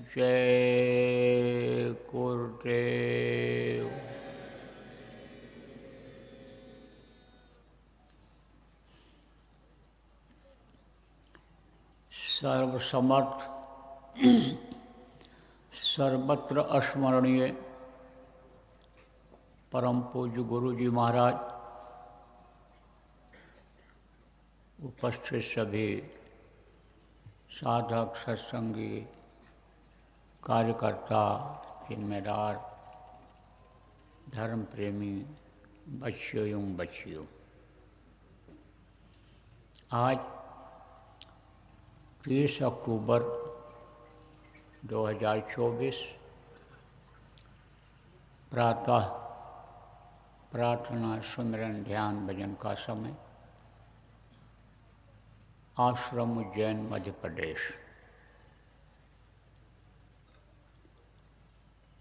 जय गुरुदेव। सर्वसमर्थ सर्वत्र अस्मरणीय परम पूज्य गुरु जी महाराज, उपस्थित सभी साधक, सत्संगी, कार्यकर्ता, जिम्मेदार, धर्म प्रेमी बच्चियों एवं बच्चियों, आज 30 अक्टूबर 2024 प्रातः प्रार्थना, सुमिरन, ध्यान, भजन का समय। आश्रम उज्जैन, मध्य प्रदेश।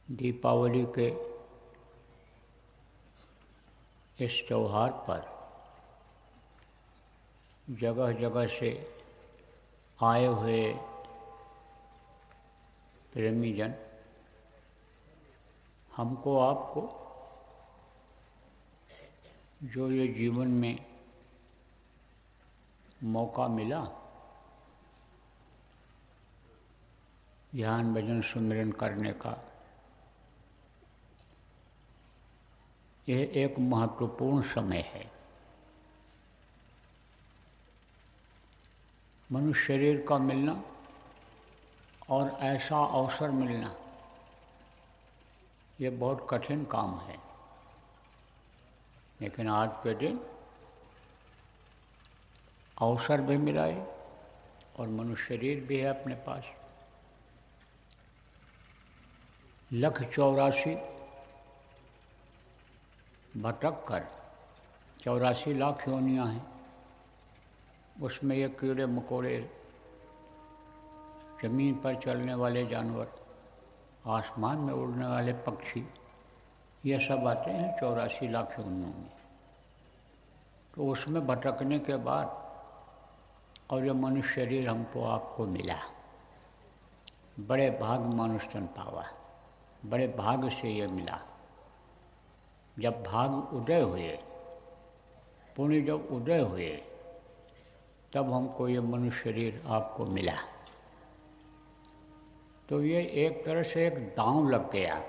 दीपावली के इस त्यौहार पर जगह जगह से आए हुए प्रेमी जन हमको आपको जो ये जीवन में मौका मिला ध्यान भजन सुमिरन करने का, यह एक महत्वपूर्ण समय है। मनुष्य शरीर का मिलना और ऐसा अवसर मिलना, ये बहुत कठिन काम है, लेकिन आज के दिन अवसर भी मिला है और मनुष्य शरीर भी है अपने पास। 184 भटक कर 84 लाख योनियाँ हैं, उसमें ये कीड़े मकोड़े, जमीन पर चलने वाले जानवर, आसमान में उड़ने वाले पक्षी, ये सब आते हैं 84 लाख योनियों में। तो उसमें भटकने के बाद और ये मनुष्य शरीर हमको आपको मिला, बड़े भाग मानुष तन पावा, बड़े भाग से ये मिला। जब भाग उदय हुए, पुण्य जब उदय हुए, तब हमको ये मनुष्य शरीर आपको मिला। तो ये एक तरह से एक दांव लग गया,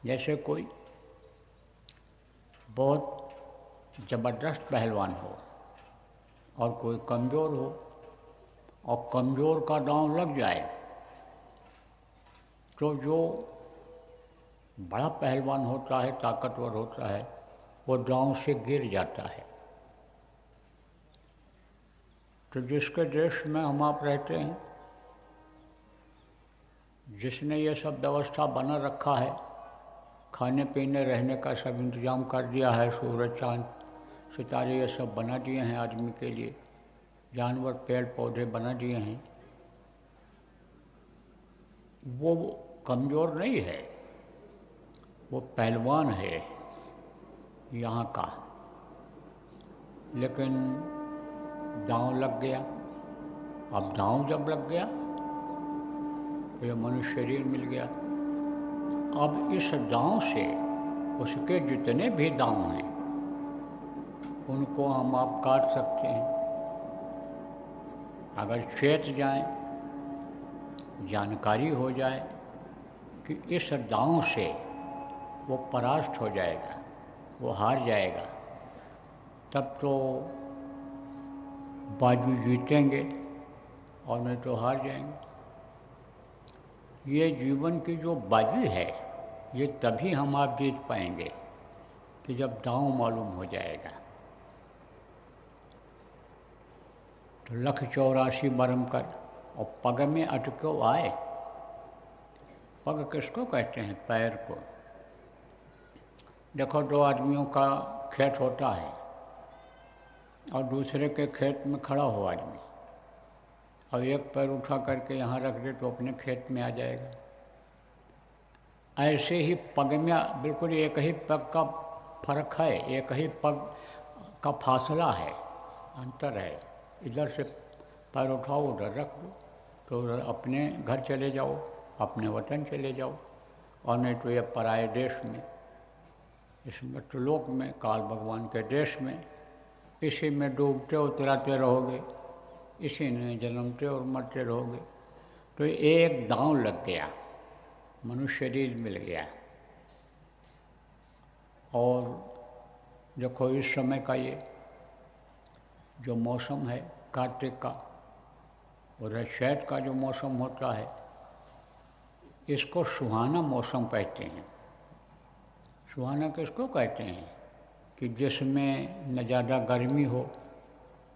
जैसे कोई बहुत ज़बरदस्त पहलवान हो और कोई कमज़ोर हो, और कमज़ोर का दांव लग जाए तो जो बड़ा पहलवान होता है, ताकतवर होता है, वो दांव से गिर जाता है। तो जिसके देश में हम आप रहते हैं, जिसने ये सब व्यवस्था बना रखा है, खाने पीने रहने का सब इंतजाम कर दिया है, सूरज चाँद सितारे ये सब बना दिए हैं आदमी के लिए, जानवर पेड़ पौधे बना दिए हैं, वो कमज़ोर नहीं है, वो पहलवान है यहाँ का। लेकिन दांव लग गया। अब दांव जब लग गया तो ये मनुष्य शरीर मिल गया। अब इस दांव से उसके जितने भी दांव हैं उनको हम आप काट सकते हैं। अगर चेत जाएं, जानकारी हो जाए कि इस दांव से वो परास्त हो जाएगा, वो हार जाएगा, तब तो बाजी जीतेंगे और नहीं तो हार जाएंगे। ये जीवन की जो बाजी है, ये तभी हम आप जीत पाएंगे कि जब दांव मालूम हो जाएगा। तो 184 बरम कर और पग में अटको आए। पग किसको कहते हैं? पैर को। देखो, दो आदमियों का खेत होता है और दूसरे के खेत में खड़ा हो आदमी, और एक पैर उठा करके यहाँ रख दे तो अपने खेत में आ जाएगा। ऐसे ही पग में बिल्कुल एक ही पग का फर्क है, एक ही पग का फासला है, अंतर है। इधर से पैर उठाओ, उधर रख दो, तो अपने घर चले जाओ, अपने वतन चले जाओ, और नहीं तो ये पराये देश में, इस मृत्युलोक में, काल भगवान के देश में, इसी में डूबते उतराते रहोगे, इसी में जन्मते और मरते रहोगे। तो एक दांव लग गया, मनुष्य शरीर मिल गया। और देखो इस समय का ये जो मौसम है कार्तिक का और चैत का जो मौसम होता है, इसको सुहाना मौसम कहते हैं। सुहाना किसको कहते हैं? कि जिसमें न ज़्यादा गर्मी हो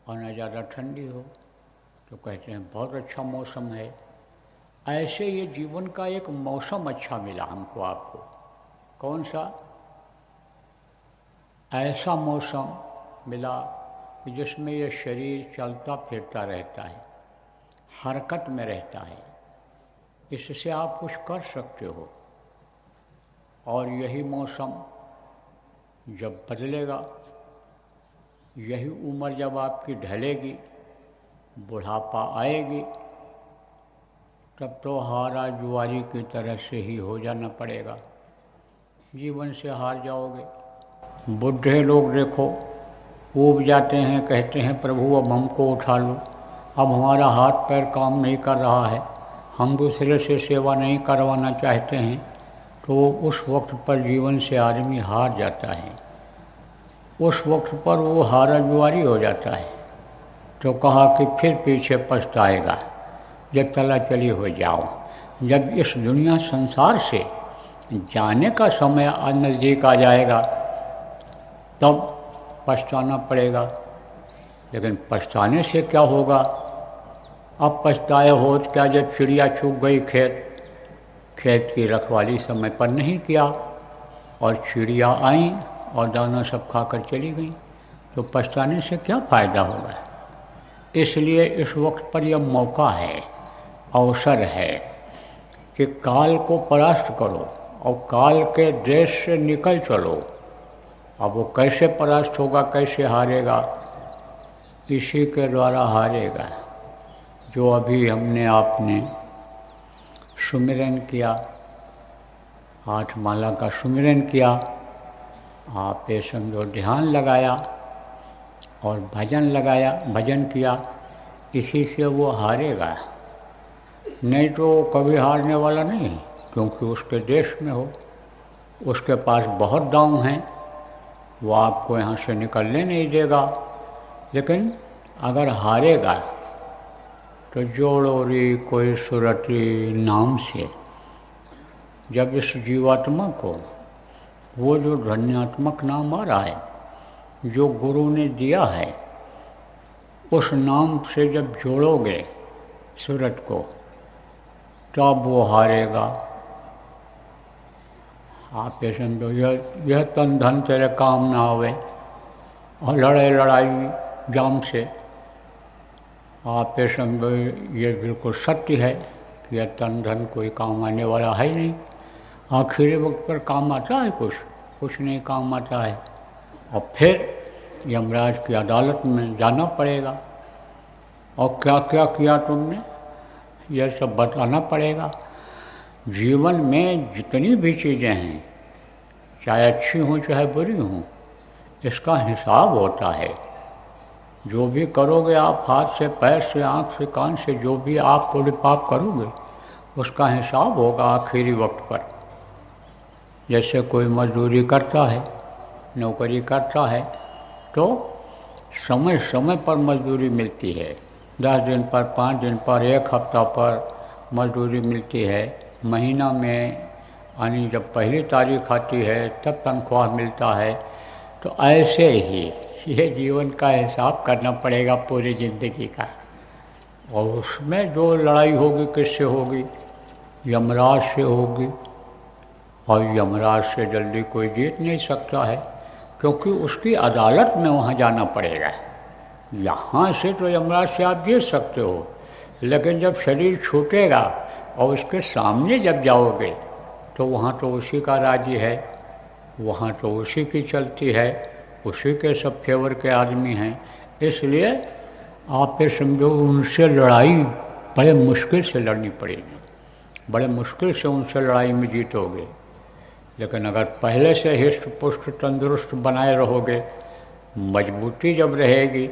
और न ज़्यादा ठंडी हो, तो कहते हैं बहुत अच्छा मौसम है। ऐसे ये जीवन का एक मौसम अच्छा मिला हमको, आपको। कौन सा? ऐसा मौसम मिला कि जिसमें ये शरीर चलता फिरता रहता है, हरकत में रहता है, इससे आप कुछ कर सकते हो। और यही मौसम जब बदलेगा, यही उम्र जब आपकी ढलेगी, बुढ़ापा आएगी, तब तो हारा जुआरी की तरह से ही हो जाना पड़ेगा। जीवन से हार जाओगे। बुढ़े लोग देखो ऊब जाते हैं, कहते हैं प्रभु अब हमको उठा लो, अब हमारा हाथ पैर काम नहीं कर रहा है, हम दूसरे से सेवा नहीं करवाना चाहते हैं। तो उस वक्त पर जीवन से आदमी हार जाता है, उस वक्त पर वो हारा जुआरी हो जाता है। तो कहा कि फिर पीछे पछताएगा जब चला चली हो जाओ। जब इस दुनिया संसार से जाने का समय नज़दीक आ जाएगा, तब पछताना पड़ेगा। लेकिन पछताने से क्या होगा? अब पछताए हो क्या? जब चिड़िया चुग गई खेत की रखवाली समय पर नहीं किया और चिड़िया आईं और दाना सब खाकर चली गई, तो पछताने से क्या फ़ायदा होगा? इसलिए इस वक्त पर यह मौका है, अवसर है कि काल को परास्त करो और काल के देश से निकल चलो। अब वो कैसे परास्त होगा, कैसे हारेगा? इसी के द्वारा हारेगा जो अभी हमने आपने सुमिरन किया, 8 माला का सुमिरन किया, आप ये समझो ध्यान लगाया और भजन किया, इसी से वो हारेगा। नहीं तो कभी हारने वाला नहीं, क्योंकि उसके देश में हो, उसके पास बहुत दांव हैं, वो आपको यहाँ से निकलने नहीं देगा। लेकिन अगर हारेगा तो जोड़ो रे कोई सुरती नाम से, जब इस जीवात्मा को वो जो धन्यात्मक नाम आ रहा है, जो गुरु ने दिया है, उस नाम से जब जोड़ोगे सूरत को, तब वो हारेगा। आप ये समझो, यह तन धन तेरे काम ना आवे, और लड़ाई जाम से। आप ये समझो, ये बिल्कुल सत्य है कि यह तन धन कोई काम आने वाला है नहीं। आखिरी वक्त पर काम आता है, कुछ नहीं काम आता है। और फिर यमराज की अदालत में जाना पड़ेगा, और क्या क्या किया तुमने, यह सब बताना पड़ेगा। जीवन में जितनी भी चीज़ें हैं, चाहे अच्छी हों चाहे बुरी हों, इसका हिसाब होता है। जो भी करोगे आप, हाथ से, पैर से, आँख से, कान से, जो भी आप पुण्य पाप करोगे, उसका हिसाब होगा आखिरी वक्त पर। जैसे कोई मजदूरी करता है, नौकरी करता है, तो समय समय पर मजदूरी मिलती है। 10 दिन पर, 5 दिन पर, 1 हफ्ता पर मजदूरी मिलती है। महीना में यानी जब पहली तारीख आती है तब तनख्वाह मिलता है। तो ऐसे ही ये जीवन का हिसाब करना पड़ेगा पूरी ज़िंदगी का। और उसमें जो लड़ाई होगी किससे होगी? यमराज से होगी। और यमराज से जल्दी कोई जीत नहीं सकता है, क्योंकि उसकी अदालत में वहाँ जाना पड़ेगा। यहाँ से तो यमराज से आप जीत सकते हो, लेकिन जब शरीर छूटेगा और उसके सामने जब जाओगे, तो वहाँ तो उसी का राज्य है, वहाँ तो उसी की चलती है, उसी के सब फेवर के आदमी हैं। इसलिए आप ये समझो, उनसे लड़ाई बड़े मुश्किल से लड़नी पड़ेगी, बड़े मुश्किल से उनसे लड़ाई में जीतोगे। लेकिन अगर पहले से हिष्ट पुष्ट तंदुरुस्त बनाए रहोगे, मजबूती जब रहेगी,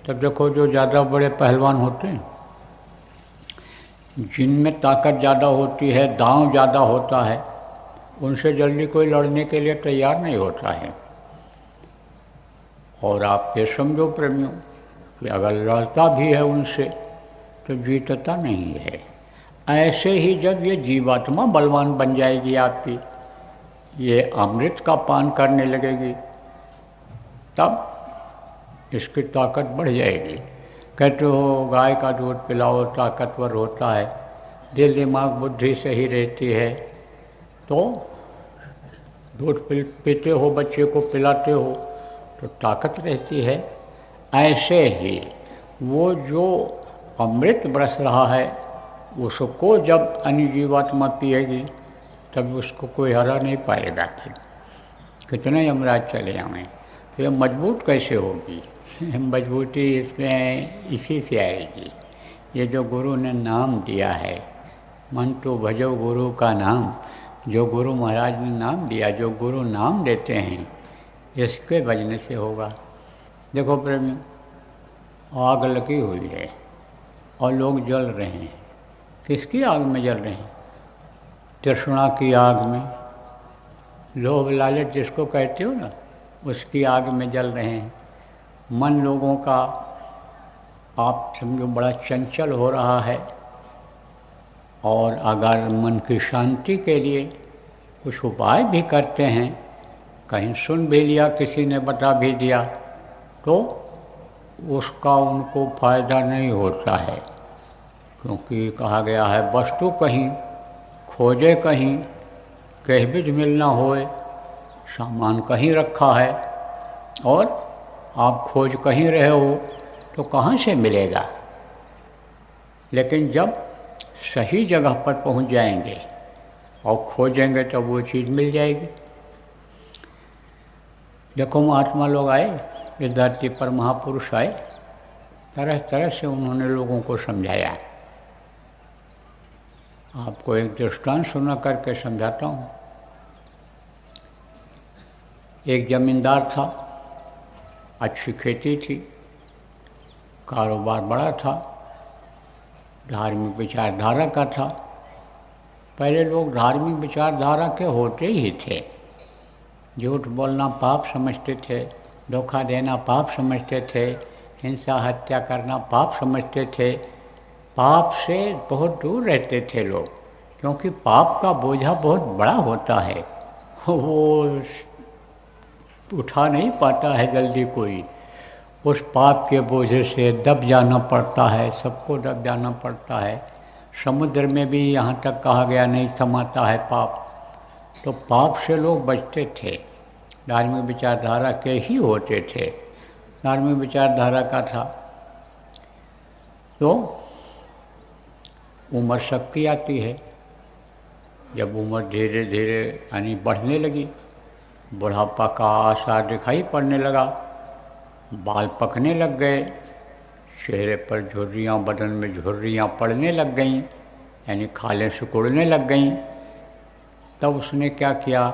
तब देखो जो ज़्यादा बड़े पहलवान होते हैं, जिनमें ताकत ज़्यादा होती है, दांव ज़्यादा होता है, उनसे जल्दी कोई लड़ने के लिए तैयार नहीं होता है। और आप ये समझो प्रेमियों कि अगर लड़ता भी है उनसे तो जीतता नहीं है। ऐसे ही जब ये जीवात्मा बलवान बन जाएगी आपकी, ये अमृत का पान करने लगेगी, तब इसकी ताकत बढ़ जाएगी। कहते हो गाय का दूध पिलाओ ताकतवर होता है, दिल दिमाग बुद्धि सही रहती है, तो दूध पीते हो, बच्चे को पिलाते हो तो ताकत रहती है। ऐसे ही वो जो अमृत बरस रहा है, उसको जब अन्य जीवात्मा पिएगी, तब उसको कोई हरा नहीं पाएगा। फिर कितने यमराज चले आएँ, तो ये मजबूत कैसे होगी? मजबूती इसमें इसी से आएगी। ये जो गुरु ने नाम दिया है, मन तो भजो गुरु का नाम, जो गुरु महाराज ने नाम दिया, जो गुरु नाम देते हैं, इसके बजने से होगा। देखो प्रेमी, आग लगी हुई है और लोग जल रहे हैं। किसकी आग में जल रहे हैं? तृष्णा की आग में, लोभ लालच जिसको कहते हो ना, उसकी आग में जल रहे हैं। मन लोगों का आप समझो बड़ा चंचल हो रहा है, और अगर मन की शांति के लिए कुछ उपाय भी करते हैं, कहीं सुन भी लिया, किसी ने बता भी दिया, तो उसका उनको फायदा नहीं होता है। क्योंकि कहा गया है, वस्तु कहीं खोजे कहीं, कह बिध मिलना होए, सामान कहीं रखा है और आप खोज कहीं रहे हो तो कहाँ से मिलेगा। लेकिन जब सही जगह पर पहुंच जाएंगे और खोजेंगे तो वो चीज़ मिल जाएगी। देखो महात्मा लोग आए इस धरती पर, महापुरुष आए, तरह तरह से उन्होंने लोगों को समझाया। आपको एक दृष्टांत सुना करके समझाता हूँ। एक जमींदार था, अच्छी खेती थी, कारोबार बड़ा था, धार्मिक विचारधारा का था। पहले लोग धार्मिक विचारधारा के होते ही थे। झूठ बोलना पाप समझते थे, धोखा देना पाप समझते थे, हिंसा हत्या करना पाप समझते थे। पाप से बहुत दूर रहते थे लोग, क्योंकि पाप का बोझा बहुत बड़ा होता है, वो उठा नहीं पाता है जल्दी कोई। उस पाप के बोझे से दब जाना पड़ता है, सबको दब जाना पड़ता है। समुद्र में भी यहाँ तक कहा गया नहीं समाता है पाप। तो पाप से लोग बचते थे, धार्मिक विचारधारा के ही होते थे। धार्मिक विचारधारा का था तो उम्र सबकी आती है। जब उम्र धीरे धीरे यानी बढ़ने लगी, बुढ़ापा का आसार दिखाई पड़ने लगा, बाल पकने लग गए, चेहरे पर झुर्रियाँ, बदन में झुर्रियाँ पड़ने लग गईं, यानी खालें सिकुड़ने लग गईं, तब उसने क्या किया,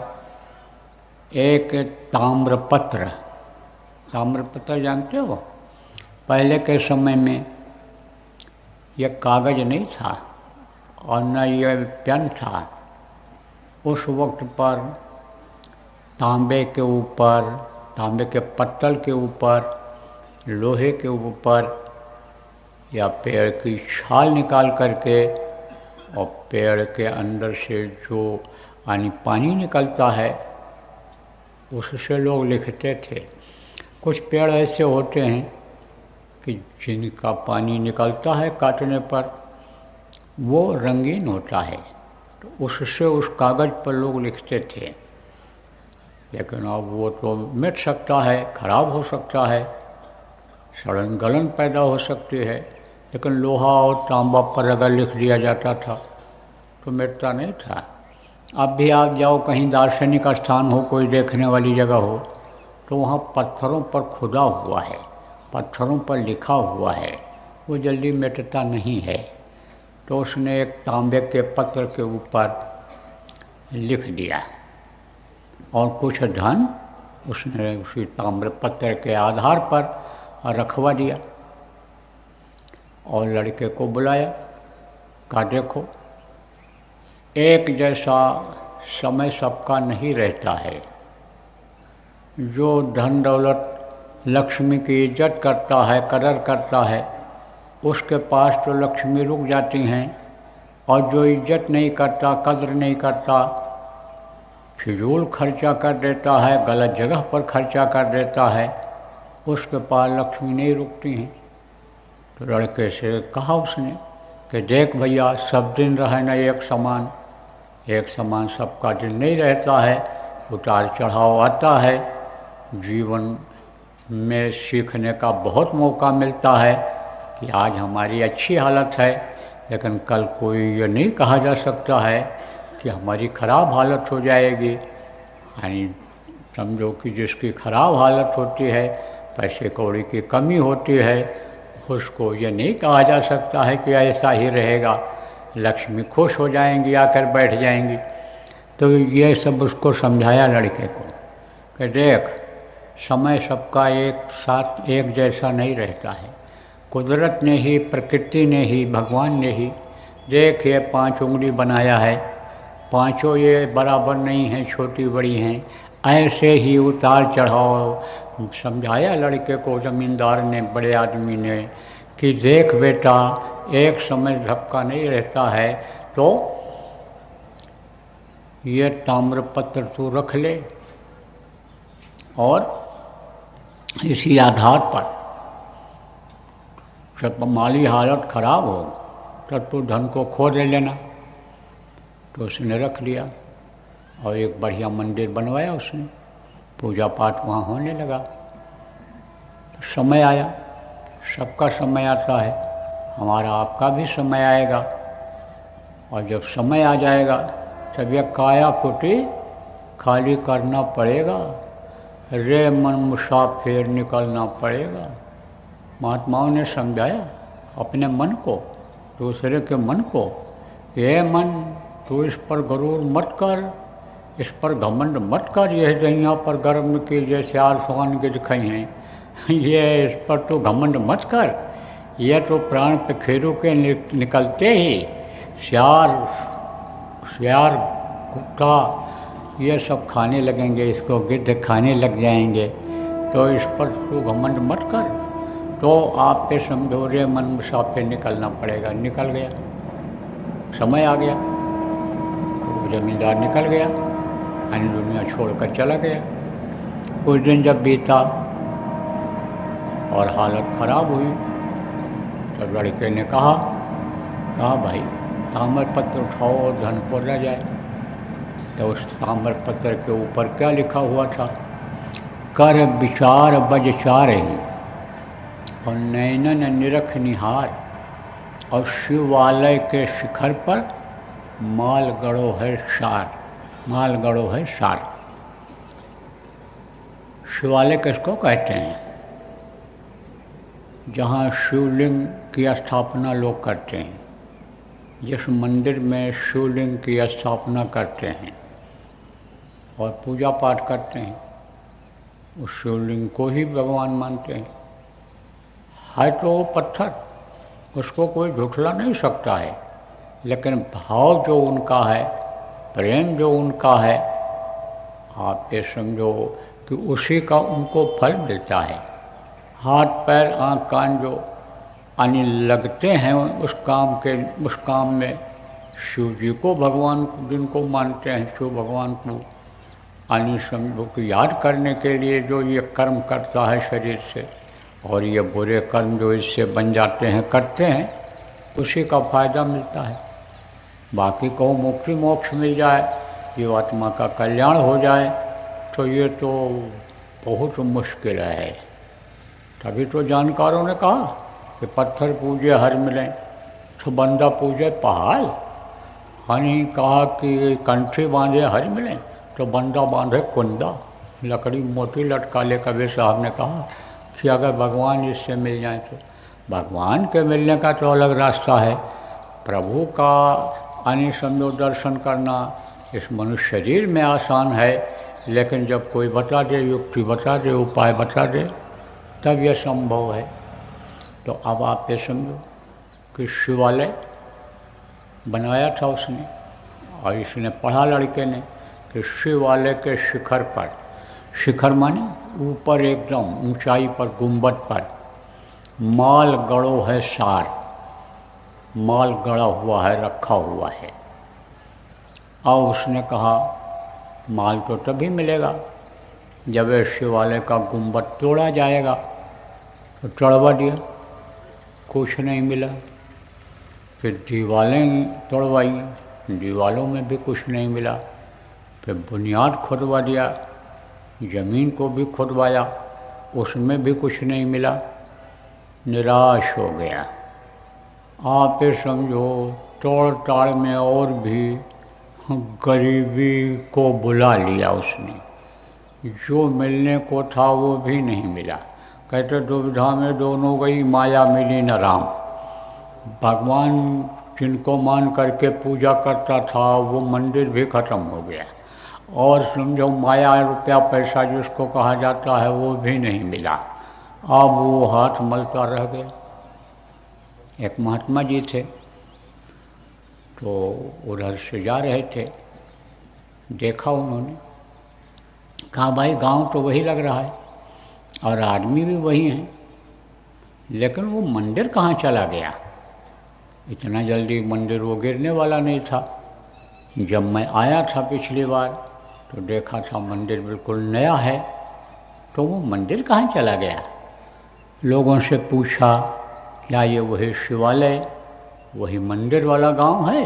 एक ताम्रपत्र, ताम्रपत्र जानते हो? पहले के समय में यह कागज़ नहीं था और न यह पेन था। उस वक्त पर तांबे के ऊपर, तांबे के पत्तल के ऊपर, लोहे के ऊपर या पेड़ की छाल निकाल करके, और पेड़ के अंदर से जो यानी पानी निकलता है उससे लोग लिखते थे। कुछ पेड़ ऐसे होते हैं कि जिनका पानी निकलता है काटने पर वो रंगीन होता है, तो उससे उस कागज़ पर लोग लिखते थे। लेकिन अब वो तो मिट सकता है, खराब हो सकता है, सड़न गलन पैदा हो सकती है। लेकिन लोहा और तांबा पर अगर लिख दिया जाता था तो मिटता नहीं था। अब भी आप जाओ कहीं दार्शनिक स्थान हो, कोई देखने वाली जगह हो, तो वहाँ पत्थरों पर खुदा हुआ है, पत्थरों पर लिखा हुआ है, वो जल्दी मिटता नहीं है। तो उसने एक तांबे के पत्र के ऊपर लिख दिया और कुछ धन उसने उसी ताम्र पत्र के आधार पर रखवा दिया और लड़के को बुलाया। कहा देखो, एक जैसा समय सबका नहीं रहता है। जो धन दौलत लक्ष्मी की इज्जत करता है, कदर करता है, उसके पास तो लक्ष्मी रुक जाती हैं, और जो इज्जत नहीं करता, कदर नहीं करता, फिजूल खर्चा कर देता है, गलत जगह पर खर्चा कर देता है, उसके पास लक्ष्मी नहीं रुकती हैं। तो लड़के से कहा उसने कि देख भैया, सब दिन रहे न एक समान, एक समान सबका दिन नहीं रहता है, उतार चढ़ाव आता है। जीवन में सीखने का बहुत मौका मिलता है कि आज हमारी अच्छी हालत है, लेकिन कल कोई ये नहीं कहा जा सकता है कि हमारी ख़राब हालत हो जाएगी। यानी समझो कि जिसकी ख़राब हालत होती है, पैसे कौड़ी की कमी होती है, उसको ये नहीं कहा जा सकता है कि ऐसा ही रहेगा, लक्ष्मी खुश हो जाएंगी, आकर बैठ जाएंगी। तो ये सब उसको समझाया लड़के को कि देख, समय सबका एक साथ एक जैसा नहीं रहता है। कुदरत ने ही, प्रकृति ने ही, भगवान ने ही, देख ये 5 उंगली बनाया है, पांचों ये बराबर नहीं हैं, छोटी बड़ी हैं। ऐसे ही उतार चढ़ाव समझाया लड़के को ज़मींदार ने, बड़े आदमी ने, कि देख बेटा, एक समय सबका नहीं रहता है, तो ये ताम्रपत्र तू रख ले, और इसी आधार पर जब माली हालत ख़राब हो तब तो धन को खो दे लेना। तो उसने रख लिया और एक बढ़िया मंदिर बनवाया उसने, पूजा पाठ वहाँ होने लगा। तो समय आया, सबका समय आता है, हमारा आपका भी समय आएगा, और जब समय आ जाएगा तब यह काया कुटी खाली करना पड़ेगा, रे मन मुसाफिर निकलना पड़ेगा। महात्माओं ने समझाया अपने मन को, दूसरे के मन को, ये मन तू इस पर गरूर मत कर, इस पर घमंड मत कर, यह दुनिया पर गर्म के जैसे आसमान के दिखाई हैं, ये इस पर तो घमंड मत कर। यह तो प्राण पे खेरों के निकलते ही सियार कुत्ता ये सब खाने लगेंगे, इसको गिद्ध खाने लग जाएंगे, तो इस पर तो घमंड मत कर। तो आप पे समझो रे मन मुसाफिर निकलना पड़ेगा। निकल गया, समय आ गया, तो जमींदार निकल गया, अन्य दुनिया छोड़कर चला गया। कुछ दिन जब बीता और हालत ख़राब हुई, तब लड़के ने कहा भाई, ताम्र पत्र उठाओ और धन को रह जाए। तो उस ताम्र पत्र के ऊपर क्या लिखा हुआ था? कर विचार बज चारे ही, और नैनन निरख निहार, और शिवालय के शिखर पर माल गड़ो है सार, माल गड़ो है सार। शिवालय किसको कहते हैं? जहाँ शिवलिंग की स्थापना लोग करते हैं, जिस मंदिर में शिवलिंग की स्थापना करते हैं और पूजा पाठ करते हैं, उस शिवलिंग को ही भगवान मानते हैं। है तो वो पत्थर, उसको कोई झुठला नहीं सकता है, लेकिन भाव जो उनका है, प्रेम जो उनका है, आप ये समझो कि उसी का उनको फल मिलता है। हाथ पैर आँख कान जो यानी लगते हैं उस काम में, शिव जी को भगवान जिनको मानते हैं, शिव भगवान को यानी समझो कि याद करने के लिए जो ये कर्म करता है शरीर से, और ये बुरे कर्म जो इससे बन जाते हैं, करते हैं, उसी का फायदा मिलता है। बाकी को मुक्ति मोक्ष मिल जाए, जीवात्मा का कल्याण हो जाए, तो ये तो बहुत मुश्किल है। तभी तो जानकारों ने कहा कि पत्थर पूजे हर मिलें, तो बंदा पूजे पहाड़। हनी कहा कि कंठी बांधे हर मिलें, तो बंदा बांधे कुंदा। लकड़ी मोटी लटका ले, कबीर साहब ने कहा कि अगर भगवान इससे मिल जाए भगवान के मिलने का तो अलग रास्ता है, प्रभु का आने समझो दर्शन करना इस मनुष्य शरीर में आसान है, लेकिन जब कोई बता दे, युक्ति बता दे, उपाय बता दे, तब यह संभव है। तो अब आप ये समझो कि शिवालय बनाया था उसने, और इसने पढ़ा लड़के ने कि शिवालय के शिखर पर, शिखर माने ऊपर एकदम ऊंचाई पर गुंबद पर माल गड़ो है सार, माल गड़ा हुआ है, रखा हुआ है। और उसने कहा माल तो तभी मिलेगा जब ये शिवालय का गुंबद तोड़ा जाएगा। तो तोड़वा दिया, कुछ नहीं मिला। फिर दीवारें तोड़वाई, दीवारों में भी कुछ नहीं मिला। फिर बुनियाद खोदवा दिया, ज़मीन को भी खोदवाया, उसमें भी कुछ नहीं मिला। निराश हो गया। आप ये समझो तोड़ ताड़ में और भी गरीबी को बुला लिया उसने, जो मिलने को था वो भी नहीं मिला। कहते दुविधा में दोनों गई, माया मिली न राम। भगवान जिनको मान करके पूजा करता था वो मंदिर भी खत्म हो गया, और समझो माया रुपया पैसा जिसको कहा जाता है वो भी नहीं मिला। अब वो हाथ मलता रह गया। एक महात्मा जी थे, तो उधर से जा रहे थे, देखा उन्होंने, कहा भाई गांव तो वही लग रहा है और आदमी भी वही हैं, लेकिन वो मंदिर कहाँ चला गया। इतना जल्दी मंदिर वो गिरने वाला नहीं था। जब मैं आया था पिछली बार तो देखा था मंदिर बिल्कुल नया है, तो वो मंदिर कहाँ चला गया। लोगों से पूछा क्या ये वही शिवालय, वही मंदिर वाला गांव है।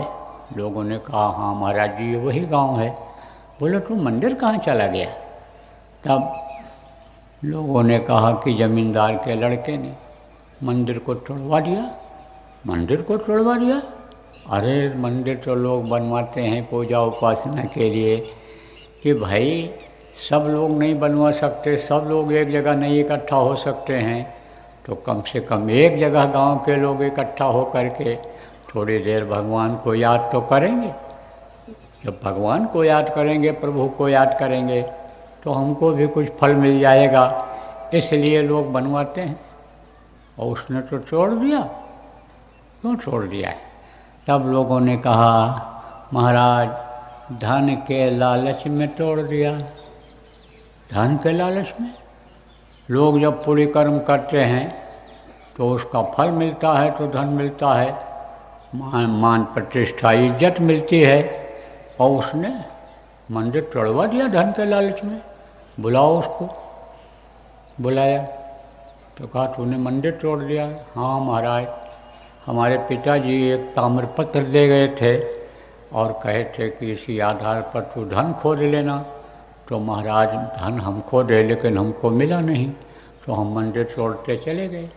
लोगों ने कहा हाँ महाराज जी ये वही गांव है। बोले तो मंदिर कहाँ चला गया। तब लोगों ने कहा कि जमींदार के लड़के ने मंदिर को तोड़वा दिया। मंदिर को तोड़वा दिया? अरे मंदिर तो लोग बनवाते हैं पूजा उपासना के लिए, कि भाई सब लोग नहीं बनवा सकते, सब लोग एक जगह नहीं इकट्ठा हो सकते हैं, तो कम से कम एक जगह गांव के लोग इकट्ठा हो करके थोड़ी देर भगवान को याद तो करेंगे। जब भगवान को याद करेंगे, प्रभु को याद करेंगे, तो हमको भी कुछ फल मिल जाएगा, इसलिए लोग बनवाते हैं। और उसने तो छोड़ दिया। क्यों छोड़ दिया है? तब लोगों ने कहा महाराज धन के लालच में तोड़ दिया। धन के लालच में? लोग जब पुण्य कर्म करते हैं तो उसका फल मिलता है, तो धन मिलता है, मान प्रतिष्ठा इज्जत मिलती है, और उसने मंदिर तोड़वा दिया धन के लालच में। बुलाओ उसको। बुलाया तो कहा तूने मंदिर तोड़ दिया। हाँ महाराज, हमारे पिताजी एक ताम्रपत्र दे गए थे और कहे थे कि इसी आधार पर तू धन खोद लेना। तो महाराज धन हमको दे, लेकिन हमको मिला नहीं, तो हम मंदिर तोड़ते चले गए।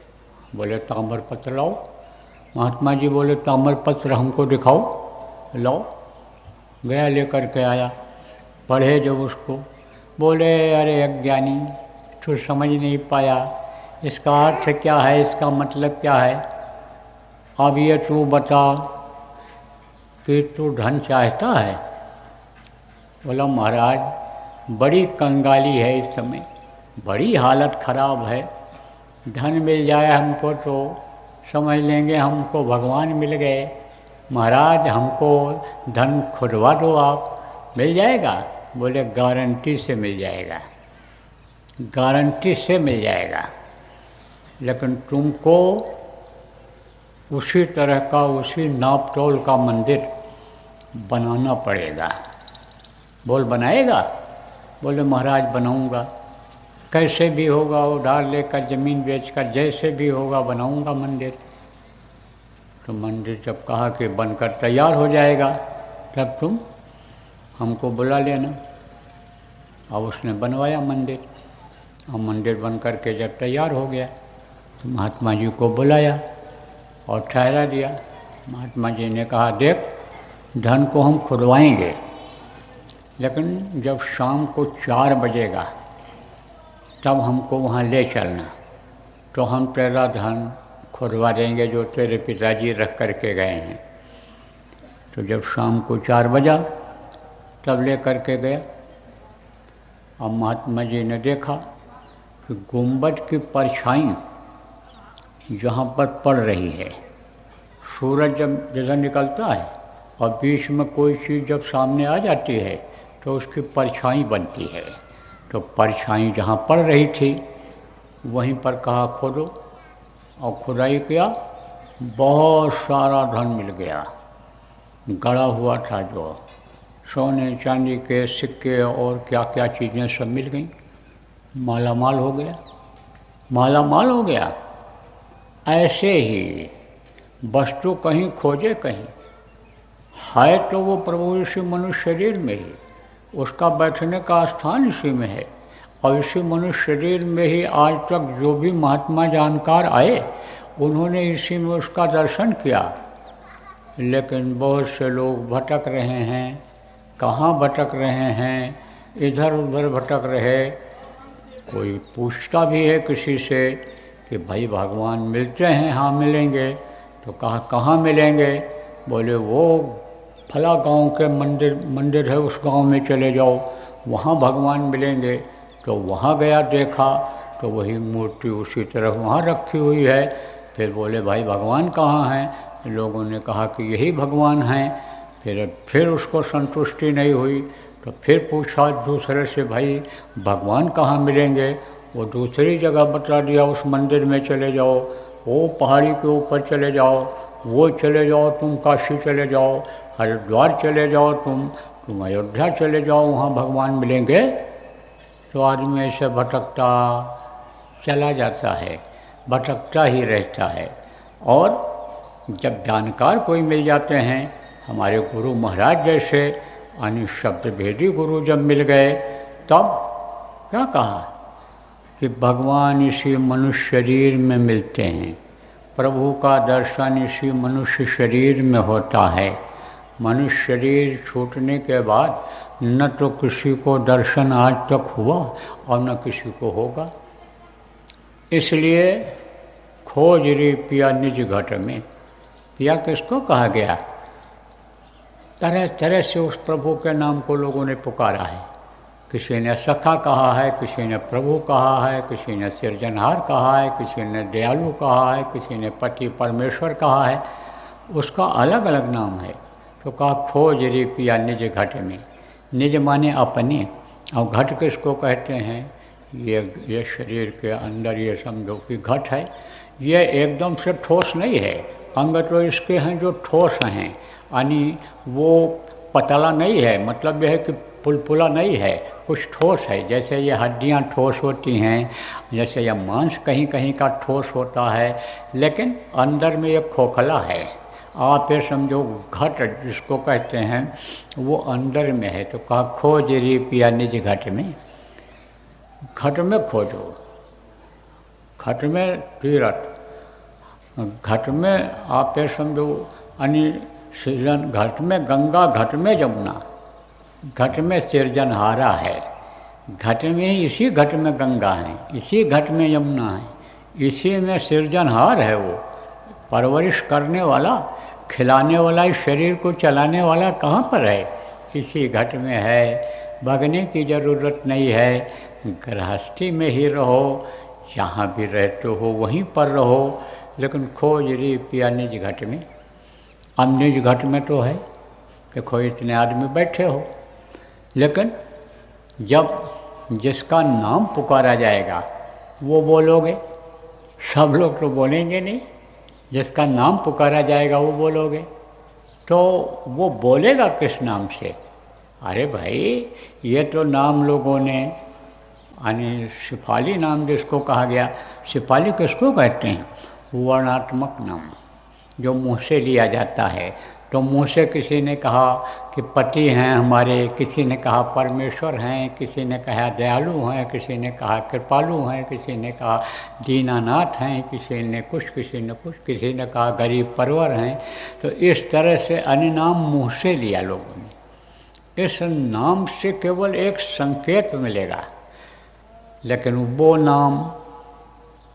बोले ताम्रपत्र लाओ। महात्मा जी बोले ताम्रपत्र हमको दिखाओ। लाओ। गया लेकर के आया। पढ़े जब उसको, बोले अरे अज्ञानी तू समझ नहीं पाया, इसका अर्थ क्या है, इसका मतलब क्या है। अब ये तू बता कि तू धन चाहता है। बोला महाराज बड़ी कंगाली है इस समय, बड़ी हालत खराब है, धन मिल जाए हमको तो समझ लेंगे हमको भगवान मिल गए। महाराज हमको धन खुदवा दो आप, मिल जाएगा। बोले गारंटी से मिल जाएगा, गारंटी से मिल जाएगा, लेकिन तुमको उसी तरह का, उसी नाप तोल का मंदिर बनाना पड़ेगा। बोल बनाएगा? बोले महाराज बनाऊंगा, कैसे भी होगा, उधार लेकर ज़मीन बेचकर जैसे भी होगा बनाऊंगा मंदिर। तो मंदिर जब कहा कि बनकर तैयार हो जाएगा तब तुम हमको बुला लेना। अब उसने बनवाया मंदिर, और मंदिर बन कर के जब तैयार हो गया तो महात्मा जी को बुलाया और ठहरा दिया। महात्मा जी ने कहा देख धन को हम खुदवाएंगे, लेकिन जब शाम को 4 बजेगा तब हमको वहाँ ले चलना, तो हम तेरा धन खुदवा देंगे जो तेरे पिताजी रख करके गए हैं। तो जब शाम को 4 बजा तब ले करके गया। अब महात्मा जी ने देखा कि गुंबद की परछाई जहाँ पर पड़ रही है, सूरज जब जिधर निकलता है और बीच में कोई चीज़ जब सामने आ जाती है तो उसकी परछाई बनती है। तो परछाई जहाँ पड़ रही थी वहीं पर कहा खोदो, और खुदाई किया, बहुत सारा धन मिल गया। गड़ा हुआ था जो सोने चांदी के सिक्के और क्या क्या चीज़ें सब मिल गईं, माला माल हो गया, माला माल हो गया। ऐसे ही वस्तु कहीं खोजे कहीं, है तो वो प्रभु इसी मनुष्य शरीर में ही, उसका बैठने का स्थान इसी में है, और इसी मनुष्य शरीर में ही आज तक जो भी महात्मा जानकार आए उन्होंने इसी में उसका दर्शन किया। लेकिन बहुत से लोग भटक रहे हैं। कहाँ भटक रहे हैं? इधर उधर भटक रहे। कोई पूछता भी है किसी से कि भाई भगवान मिलते हैं? हाँ मिलेंगे। तो कहाँ मिलेंगे? बोले वो फला गांव के मंदिर है, उस गांव में चले जाओ, वहाँ भगवान मिलेंगे। तो वहाँ गया, देखा तो वही मूर्ति उसी तरह वहाँ रखी हुई है। फिर बोले भाई भगवान कहाँ हैं? लोगों ने कहा कि यही भगवान हैं। फिर उसको संतुष्टि नहीं हुई तो फिर पूछा दूसरे से, भाई भगवान कहाँ मिलेंगे? वो दूसरी जगह बता दिया, उस मंदिर में चले जाओ, वो पहाड़ी के ऊपर चले जाओ, वो चले जाओ, तुम काशी चले जाओ, हरिद्वार चले जाओ, तुम अयोध्या चले जाओ, वहाँ भगवान मिलेंगे। तो आदमी ऐसे भटकता चला जाता है, भटकता ही रहता है। और जब जानकार कोई मिल जाते हैं, हमारे गुरु महाराज जैसे यानी शब्द भेदी गुरु जब मिल गए, तब क्या कहा कि भगवान इसी मनुष्य शरीर में मिलते हैं, प्रभु का दर्शन इसी मनुष्य शरीर में होता है। मनुष्य शरीर छूटने के बाद न तो किसी को दर्शन आज तक हुआ और न किसी को होगा। इसलिए खोज रे पिया निज घट में। पिया किसको कहा गया? तरह तरह से उस प्रभु के नाम को लोगों ने पुकारा है। किसी ने सखा कहा है, किसी ने प्रभु कहा है, किसी ने सिरजनहार कहा है, किसी ने दयालु कहा है, किसी ने पति परमेश्वर कहा है। उसका अलग अलग नाम है। तो कहा खोज रे पिया निज घट में। निज माने अपने, और घट किसको कहते हैं? ये शरीर के अंदर ये समझो कि घट है। ये एकदम से ठोस नहीं है। अंग तो इसके हैं जो ठोस हैं, यानी वो पतला नहीं है, मतलब यह है कि पुलपुला नहीं है, कुछ ठोस है। जैसे ये हड्डियाँ ठोस होती हैं, जैसे यह मांस कहीं कहीं का ठोस होता है, लेकिन अंदर में ये खोखला है। आप ये समझो घट जिसको कहते हैं वो अंदर में है। तो कहा खोज रे पिया निज घट में। घट में खोजो, घट में तीरथ, घट में आप ये समझो यानी सृजन, घट में गंगा, घट में जमुना, घट में सृजनहारा है, घट में इसी घट में गंगा है, इसी घट में यमुना है, इसी में सृजनहार है। वो परवरिश करने वाला, खिलाने वाला, इस शरीर को चलाने वाला कहाँ पर है? इसी घट में है। भागने की ज़रूरत नहीं है। गृहस्थी में ही रहो, जहाँ भी रहते हो वहीं पर रहो, लेकिन खोज रे पिया निज घट में। अब निज घट में तो है, देखो इतने आदमी बैठे हो, लेकिन जब जिसका नाम पुकारा जाएगा वो बोलोगे। सब लोग तो बोलेंगे नहीं, जिसका नाम पुकारा जाएगा वो बोलोगे। तो वो बोलेगा किस नाम से? अरे भाई ये तो नाम लोगों ने, यानी सिफाली नाम जिसको कहा गया। सिफाली किसको कहते हैं? वर्णात्मक नाम जो मुँह से लिया जाता है। तो मुँह से किसी ने कहा कि पति हैं हमारे, किसी ने कहा परमेश्वर हैं, किसी ने कहा दयालु हैं, किसी ने कहा कृपालु हैं, किसी ने कहा दीनानाथ हैं, किसी ने कुछ, किसी ने कुछ, किसी ने कहा गरीब परवर हैं। तो इस तरह से अन्य नाम मुँह से लिया लोगों ने। इस नाम से केवल एक संकेत मिलेगा, लेकिन वो नाम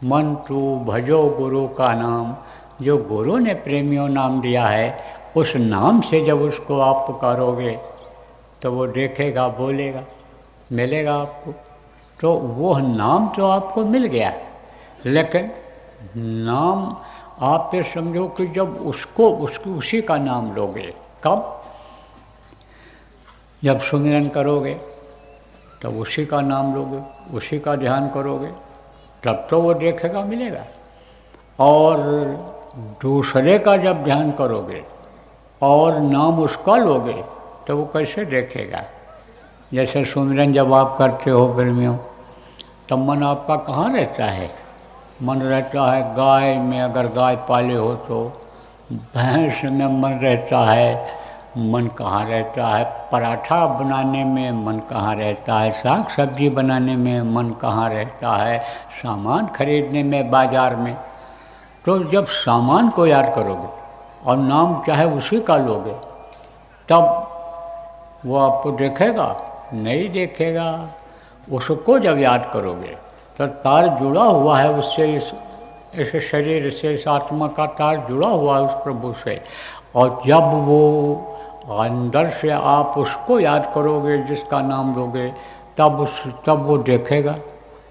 मन तू भजो गुरु का नाम, जो गुरु ने प्रेमियों नाम दिया है उस नाम से जब उसको आप पुकारोगे तो वो देखेगा, बोलेगा, मिलेगा आपको। तो वो नाम तो आपको मिल गया, लेकिन नाम आप ये समझो कि जब उसको उसी का नाम लोगे, कब? जब सुमिरन करोगे तब उसी का नाम लोगे, उसी का ध्यान करोगे, तब तो वो देखेगा, मिलेगा। और दूसरे का जब ध्यान करोगे और नाम उसका लोगे तो वो कैसे देखेगा? जैसे सुमिरन जब आप करते हो प्रेमियों, तब मन आपका कहाँ रहता है? मन रहता है गाय में, अगर गाय पाले हो तो, भैंस में मन रहता है। मन कहाँ रहता है? पराठा बनाने में मन कहाँ रहता है? साग सब्जी बनाने में मन कहाँ रहता है? सामान खरीदने में, बाज़ार में। तो जब सामान को याद करोगे और नाम चाहे उसी का लोगे, तब वो आपको देखेगा? नहीं देखेगा। उसको जब याद करोगे तो तार जुड़ा हुआ है उससे, इस शरीर से, इस आत्मा का तार जुड़ा हुआ है उस प्रभु से। और जब वो अंदर से आप उसको याद करोगे, जिसका नाम लोगे, तब वो देखेगा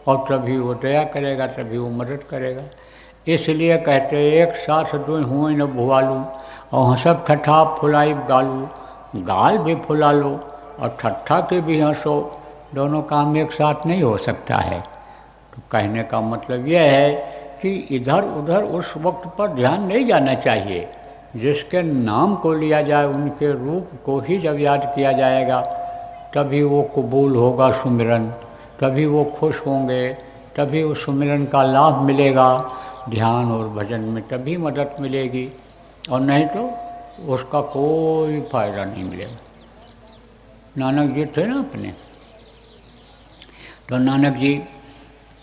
और तभी वो दया करेगा, तभी वो मदद करेगा। इसलिए कहते एक साथ दुई हुए न भुआलू, और हंसब ठट्ठा फुलाई गालू। गाल भी फुला लो और ठट्ठा के भी हंसो, दोनों काम एक साथ नहीं हो सकता है। तो कहने का मतलब यह है कि इधर उधर उस वक्त पर ध्यान नहीं जाना चाहिए। जिसके नाम को लिया जाए, उनके रूप को ही जब याद किया जाएगा, तभी वो कबूल होगा सुमिरन, तभी वो खुश होंगे, तभी उस सुमिरन का लाभ मिलेगा। ध्यान और भजन में तभी मदद मिलेगी, और नहीं तो उसका कोई फायदा नहीं मिलेगा। नानक जी थे ना अपने, तो नानक जी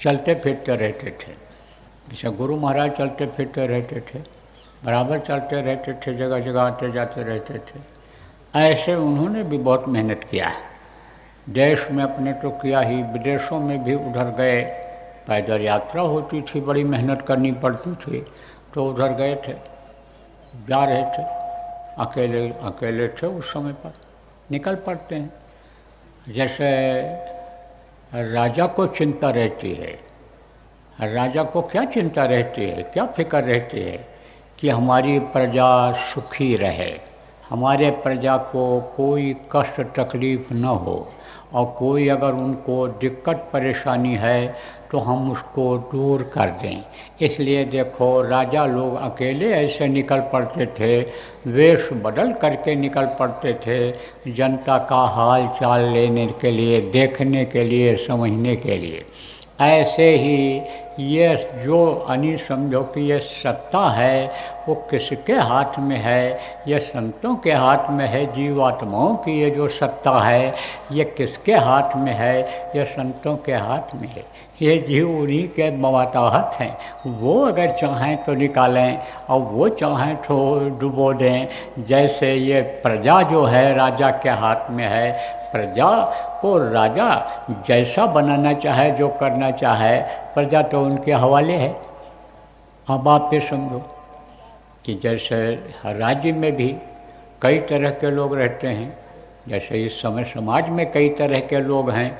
चलते फिरते रहते थे। जैसे गुरु महाराज चलते फिरते रहते थे, बराबर चलते रहते थे, जगह जगह आते जाते रहते थे। ऐसे उन्होंने भी बहुत मेहनत किया है। देश में अपने तो किया ही, विदेशों में भी उधर गए। पैदल यात्रा होती थी, बड़ी मेहनत करनी पड़ती थी, तो उधर गए थे, जा रहे थे, अकेले अकेले थे उस समय पर, निकल पड़ते हैं। जैसे राजा को चिंता रहती है, राजा को क्या चिंता रहती है, क्या फिक्र रहती है कि हमारी प्रजा सुखी रहे, हमारे प्रजा को कोई कष्ट तकलीफ़ न हो, और कोई अगर उनको दिक्कत परेशानी है तो हम उसको दूर कर दें। इसलिए देखो राजा लोग अकेले ऐसे निकल पड़ते थे, वेश बदल करके निकल पड़ते थे, जनता का हाल चाल लेने के लिए, देखने के लिए, समझने के लिए। ऐसे ही ये जो समझो कि ये सत्ता है वो किसके हाथ में है? ये संतों के हाथ में है। जीवात्माओं की ये जो सत्ता है ये किसके हाथ में है? ये संतों के हाथ में है। ये जीव उन्हीं के मवाताहत हैं। वो अगर चाहें तो निकालें और वो चाहें तो डुबो दें। जैसे ये प्रजा जो है राजा के हाथ में है, प्रजा को राजा जैसा बनाना चाहे, जो करना चाहे, प्रजा तो उनके हवाले है। अब आप ये समझो कि जैसे राज्य में भी कई तरह के लोग रहते हैं, जैसे इस समय समाज में कई तरह के लोग हैं।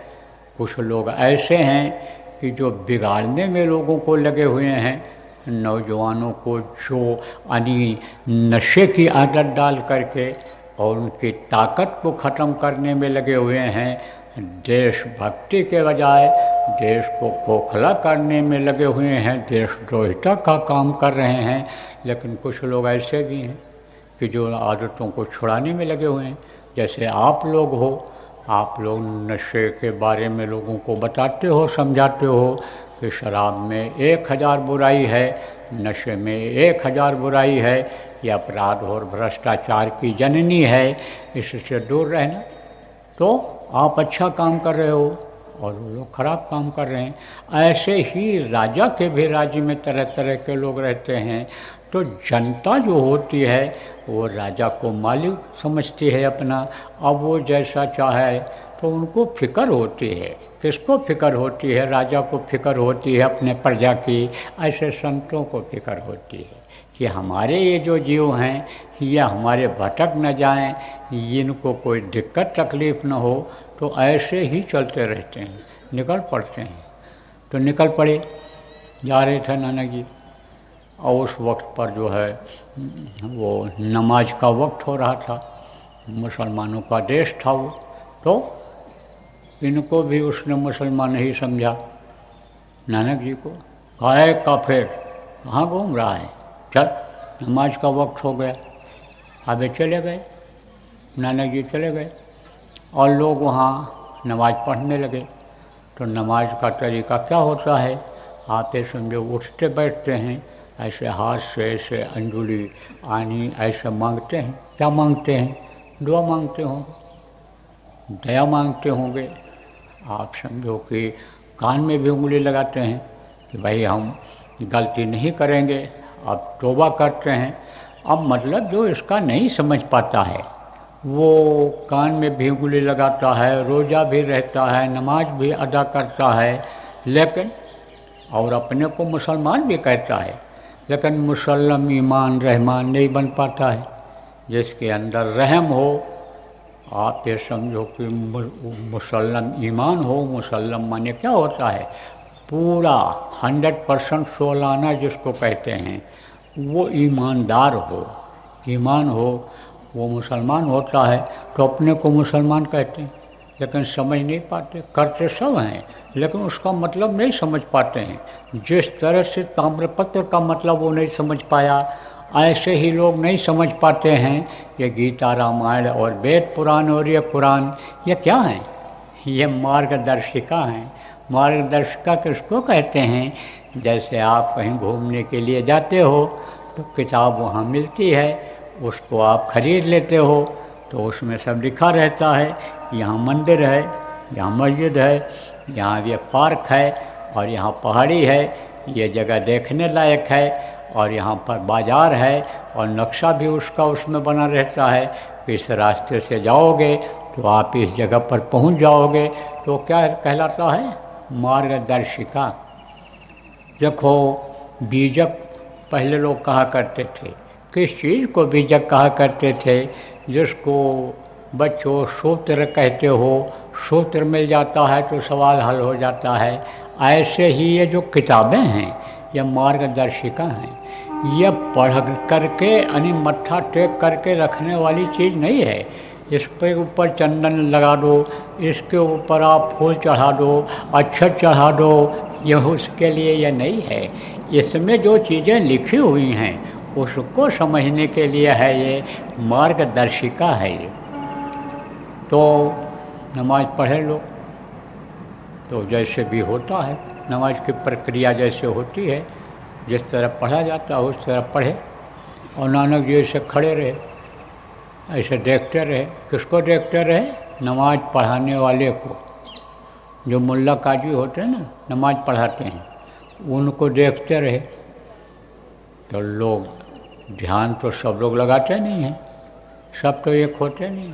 कुछ लोग ऐसे हैं कि जो बिगाड़ने में लोगों को लगे हुए हैं, नौजवानों को जो नशे की आदत डाल करके और उनकी ताकत को ख़त्म करने में लगे हुए हैं। देशभक्ति के बजाय देश को खोखला करने में लगे हुए हैं, देशद्रोहिता का काम कर रहे हैं। लेकिन कुछ लोग ऐसे भी हैं कि जो आदतों को छुड़ाने में लगे हुए हैं। जैसे आप लोग हो, आप लोग नशे के बारे में लोगों को बताते हो, समझाते हो कि शराब में 1000 बुराई है, नशे में 1000 बुराई है, ये अपराध और भ्रष्टाचार की जननी है, इससे दूर रहना। तो आप अच्छा काम कर रहे हो और वो लोग खराब काम कर रहे हैं। ऐसे ही राजा के भी राज्य में तरह तरह के लोग रहते हैं। तो जनता जो होती है वो राजा को मालिक समझती है अपना। अब वो जैसा चाहे तो उनको फिक्र होती है किसको फिक्र होती है? राजा को फिक्र होती है अपने प्रजा की, ऐसे संतों को फिक्र होती है कि हमारे ये जो जीव हैं ये हमारे भटक न जाएं, इनको कोई दिक्कत तकलीफ़ न हो, तो ऐसे ही चलते रहते हैं, निकल पड़ते हैं। तो निकल पड़े, जा रहे थे नानक जी, और उस वक्त पर जो है वो नमाज का वक्त हो रहा था, मुसलमानों का देश था वो, तो इनको भी उसने मुसलमान ही समझा नानक जी को। आए काफिर, कहाँ घूम रहा है, चल, नमाज का वक्त हो गया। अबे चले गए, नानक जी चले गए और लोग वहाँ नमाज पढ़ने लगे। तो नमाज का तरीका क्या होता है? आप ये समझो, उठते बैठते हैं, ऐसे हाथ से ऐसे अंजुली आनी ऐसे मांगते हैं। क्या मांगते हैं? दुआ मांगते होंगे, दया मांगते होंगे। आप समझो कि कान में भी उंगली लगाते हैं कि भाई हम गलती नहीं करेंगे, अब तौबा करते हैं। अब मतलब जो इसका नहीं समझ पाता है वो कान में भी उंगली लगाता है, रोज़ा भी रहता है, नमाज भी अदा करता है, लेकिन और अपने को मुसलमान भी कहता है, लेकिन मुसल्लम ईमान रहमान नहीं बन पाता है। जिसके अंदर रहम हो, आप ये समझो कि मुसल्लम ईमान हो। मुसल्लम माने क्या होता है? पूरा 100% सोलाना जिसको कहते हैं, वो ईमानदार हो, ईमान हो, वो मुसलमान होता है। तो अपने को मुसलमान कहते हैं, लेकिन समझ नहीं पाते, करते सब हैं लेकिन उसका मतलब नहीं समझ पाते हैं। जिस तरह से ताम्रपत्र का मतलब वो नहीं समझ पाया, ऐसे ही लोग नहीं समझ पाते हैं ये गीता रामायण और वेद पुराण और ये कुरान, ये क्या हैं? ये मार्गदर्शिका हैं। मार्गदर्शिका किसको कहते हैं? जैसे आप कहीं घूमने के लिए जाते हो तो किताब वहाँ मिलती है, उसको आप खरीद लेते हो, तो उसमें सब लिखा रहता है, यहाँ मंदिर है, यहाँ मस्जिद है, यहाँ ये पार्क है, और यहाँ पहाड़ी है, ये जगह देखने लायक है, और यहाँ पर बाज़ार है, और नक्शा भी उसका उसमें बना रहता है कि इस रास्ते से जाओगे तो आप इस जगह पर पहुँच जाओगे। तो क्या कहलाता है? मार्गदर्शिका। देखो, बीजक पहले लोग कहा करते थे। किस चीज़ को बीजक कहा करते थे? जिसको बच्चों सूत्र कहते हो, सूत्र मिल जाता है तो सवाल हल हो जाता है। ऐसे ही ये जो किताबें हैं ये मार्गदर्शिका हैं। ये पढ़ करके यानी मत्था टेक करके रखने वाली चीज़ नहीं है। इस पे ऊपर चंदन लगा दो, इसके ऊपर आप फूल चढ़ा दो, अक्षत चढ़ा दो, यह उसके लिए यह नहीं है। इसमें जो चीज़ें लिखी हुई हैं उसको समझने के लिए है, ये मार्गदर्शिका है ये। तो नमाज पढ़े लोग तो जैसे भी होता है, नमाज की प्रक्रिया जैसे होती है, जिस तरह पढ़ा जाता है उस तरह पढ़े। और नानक जी ऐसे खड़े रहे, ऐसे देखते रहे। किसको देखते रहे? नमाज पढ़ाने वाले को। जो मुल्ला काजी होते हैं ना, नमाज पढ़ाते हैं, उनको देखते रहे। तो लोग ध्यान तो सब लोग लगाते नहीं हैं, सब तो एक होते नहीं।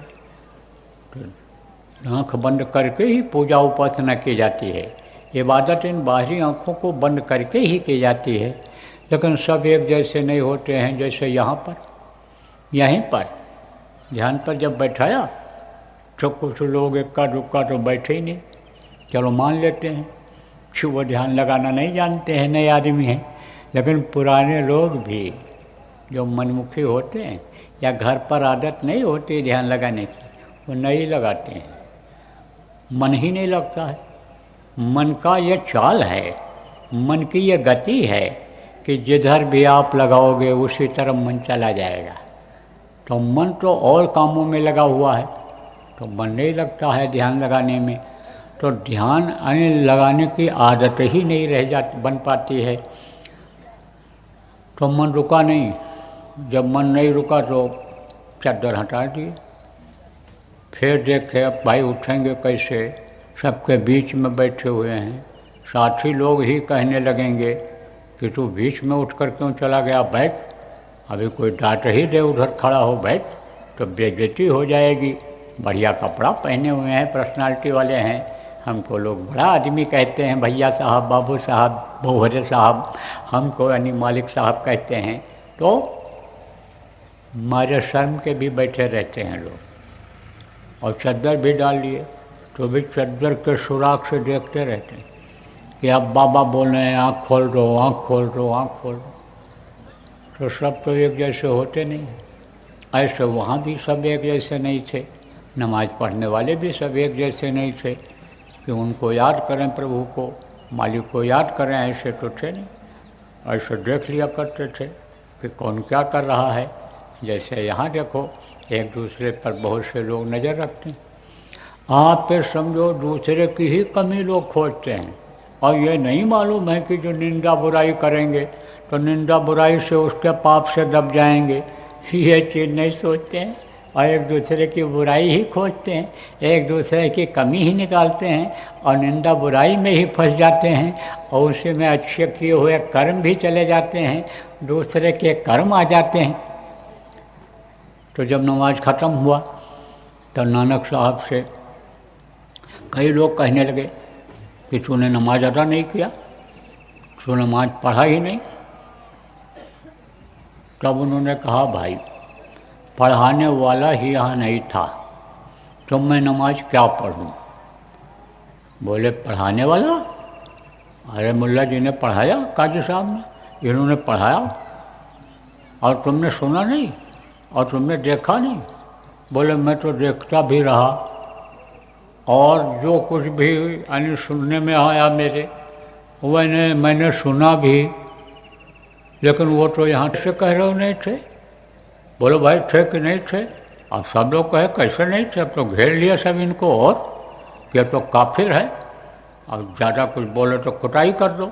तो आँख बंद करके ही पूजा उपासना की जाती है। इबादत इन बाहरी आँखों को बंद करके ही की जाती है, लेकिन सब एक जैसे नहीं होते हैं। जैसे यहाँ पर, यहीं पर ध्यान पर जब बैठाया तो कुछ लोग इक्का दुक्का तो बैठे ही नहीं, चलो मान लेते हैं कि वो ध्यान लगाना नहीं जानते हैं, नए आदमी हैं। लेकिन पुराने लोग भी जो मनमुखी होते हैं या घर पर आदत नहीं होती ध्यान लगाने की, वो नहीं लगाते हैं, मन ही नहीं लगता है। मन का ये चाल है, मन की ये गति है कि जिधर भी आप लगाओगे उसी तरफ मन चला जाएगा। तो मन तो और कामों में लगा हुआ है, तो मन नहीं लगता है ध्यान लगाने में। तो ध्यान लगाने की आदत ही नहीं रह जाती, बन पाती है। तो मन रुका नहीं। जब मन नहीं रुका तो चादर हटा दिए, फिर देखे अब भाई उठेंगे कैसे, सबके बीच में बैठे हुए हैं। साथी लोग ही कहने लगेंगे कि तू बीच में उठकर क्यों चला गया, बैठ, अभी कोई डांट ही दे उधर खड़ा हो, बैठ, तो बेइज्जती हो जाएगी। बढ़िया कपड़ा पहने हुए हैं, पर्सनालिटी वाले हैं, हमको लोग बड़ा आदमी कहते हैं, भैया साहब, बाबू साहब, भोहरे साहब, हमको यानी मालिक साहब कहते हैं, तो हमारे शर्म के भी बैठे रहते हैं लोग। और चद्दर भी डाल लिए तो भी चद्दर के सुराख से देखते रहते हैं कि अब बाबा बोल रहे हैं आँख खोल दो, आँख खोल दो, आँख खोल दो। तो सब तो एक जैसे होते नहीं हैं। ऐसे वहाँ भी सब एक जैसे नहीं थे, नमाज़ पढ़ने वाले भी सब एक जैसे नहीं थे कि उनको याद करें, प्रभु को, मालिक को याद करें, ऐसे तो थे नहीं। ऐसे देख लिया करते थे कि कौन क्या कर रहा है। जैसे यहाँ देखो, एक दूसरे पर बहुत से लोग नज़र रखते हैं। आप पे समझो दूसरे की ही कमी लोग खोजते हैं, और ये नहीं मालूम है कि जो निंदा बुराई करेंगे तो निंदा बुराई से उसके पाप से दब जाएंगे। ये चीज़ नहीं सोचते हैं और एक दूसरे की बुराई ही खोजते हैं, एक दूसरे की कमी ही निकालते हैं और निंदा बुराई में ही फंस जाते हैं, और उसी में अच्छे किए हुए कर्म भी चले जाते हैं, दूसरे के कर्म आ जाते हैं। तो जब नमाज ख़त्म हुआ तो नानक साहब से कई लोग कहने लगे कि तूने नमाज अदा नहीं किया, तू नमाज पढ़ा ही नहीं। तब उन्होंने कहा, भाई पढ़ाने वाला ही यहाँ नहीं था तो मैं नमाज क्या पढ़ूँ। बोले पढ़ाने वाला? अरे मुल्ला जी ने पढ़ाया, काजी साहब ने, इन्होंने पढ़ाया और तुमने सुना नहीं और तुमने देखा नहीं। बोले मैं तो देखता भी रहा और जो कुछ भी यानी सुनने में आया मेरे मैंने सुना भी, लेकिन वो तो यहाँ से कह रहे हो नहीं थे। बोलो भाई थे कि नहीं थे? अब सब लोग कहे कैसे नहीं थे, अब तो घेर लिया सब इनको और कि तो काफिर है, अब ज़्यादा कुछ बोले तो कुटाई कर दो।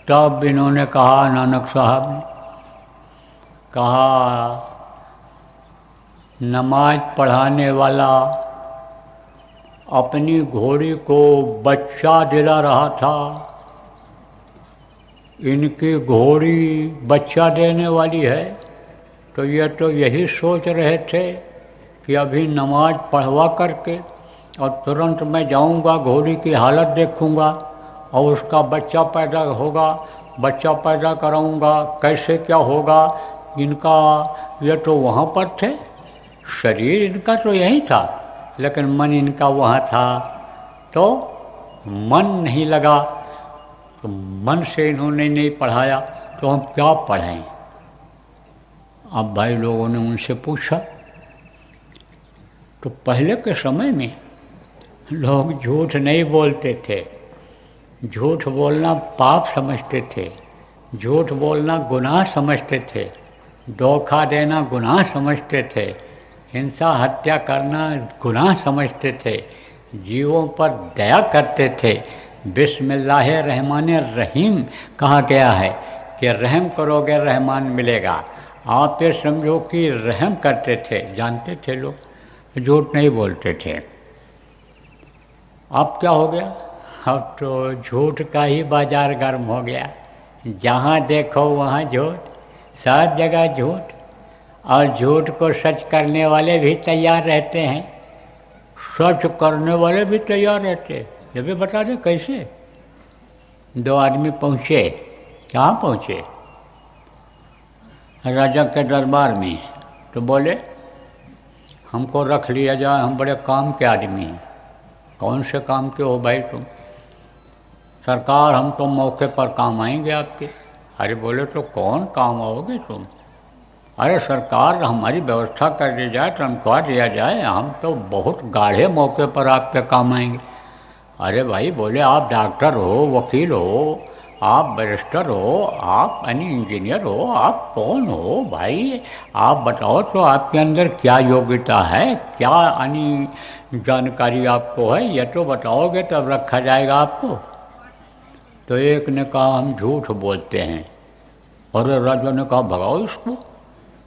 तब इन्होंने कहा, नानक साहब ने कहा, नमाज पढ़ाने वाला अपनी घोड़ी को बच्चा दिला रहा था, इनकी घोड़ी बच्चा देने वाली है, तो ये तो यही सोच रहे थे कि अभी नमाज पढ़वा करके और तुरंत मैं जाऊंगा, घोड़ी की हालत देखूंगा और उसका बच्चा पैदा होगा, बच्चा पैदा कराऊंगा, कैसे क्या होगा इनका। ये तो वहाँ पर थे, शरीर इनका तो यहीं था लेकिन मन इनका वहाँ था, तो मन नहीं लगा, तो मन से इन्होंने नहीं पढ़ाया तो हम क्या पढ़ें। अब भाई लोगों ने उनसे पूछा, तो पहले के समय में लोग झूठ नहीं बोलते थे, झूठ बोलना पाप समझते थे, झूठ बोलना गुनाह समझते थे, धोखा देना गुनाह समझते थे, हिंसा हत्या करना गुनाह समझते थे, जीवों पर दया करते थे। बिस्मिल्लाहिर रहमानिर रहीम कहा गया है कि रहम करोगे रहमान मिलेगा। आप ये समझो कि रहम करते थे, जानते थे लोग, झूठ नहीं बोलते थे। अब क्या हो गया, अब तो झूठ का ही बाजार गर्म हो गया, जहाँ देखो वहाँ झूठ, सब जगह झूठ, और झूठ को सच करने वाले भी तैयार रहते हैं, सच करने वाले भी तैयार रहते हैं। ये भी बता दें कैसे। दो आदमी पहुँचे, कहाँ पहुँचे? राजा के दरबार में। तो बोले हमको रख लिया जाए, हम बड़े काम के आदमी हैं। कौन से काम के हो भाई तुम? सरकार हम तो मौके पर काम आएंगे आपके। अरे बोले तो कौन काम आओगे तुम? अरे सरकार हमारी व्यवस्था कर दी जाए, तनख्वाह दिया जाए, हम तो बहुत गाढ़े मौके पर आपके काम आएंगे। अरे भाई बोले आप डॉक्टर हो, वकील हो, आप बैरिस्टर हो, आप यानी इंजीनियर हो, आप कौन हो भाई? आप बताओ तो आपके अंदर क्या योग्यता है, क्या यानी जानकारी आपको है, ये तो बताओगे तब रखा जाएगा आपको। तो एक ने कहा हम झूठ बोलते हैं। और राजा ने कहा भगाओ इसको,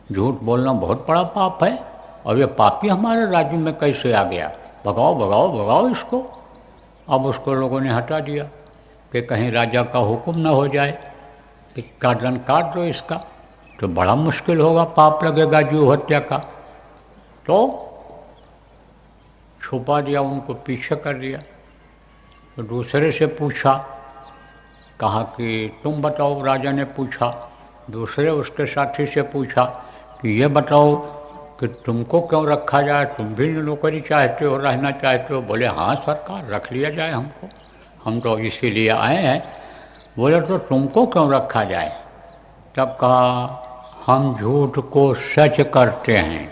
झूठ बोलना बहुत बड़ा पाप है और ये पापी हमारे राज्य में कैसे आ गया, भगाओ भगाओ भगाओ इसको। अब उसको लोगों ने हटा दिया कि कहीं राजा का हुक्म न हो जाए कि गर्दन काट दो इसका, तो बड़ा मुश्किल होगा, पाप लगेगा जीव हत्या का। तो छुपा दिया, उनको पीछे कर दिया। तो दूसरे से पूछा, कहा कि तुम बताओ। राजा ने पूछा। दूसरे उसके साथी से पूछा कि ये बताओ कि तुमको क्यों रखा जाए, तुम भी नौकरी चाहते हो, रहना चाहते हो। बोले हाँ सरकार, रख लिया जाए हमको, हम तो इसीलिए आए हैं। बोले तो तुमको क्यों रखा जाए। तब कहा हम झूठ को सच करते हैं।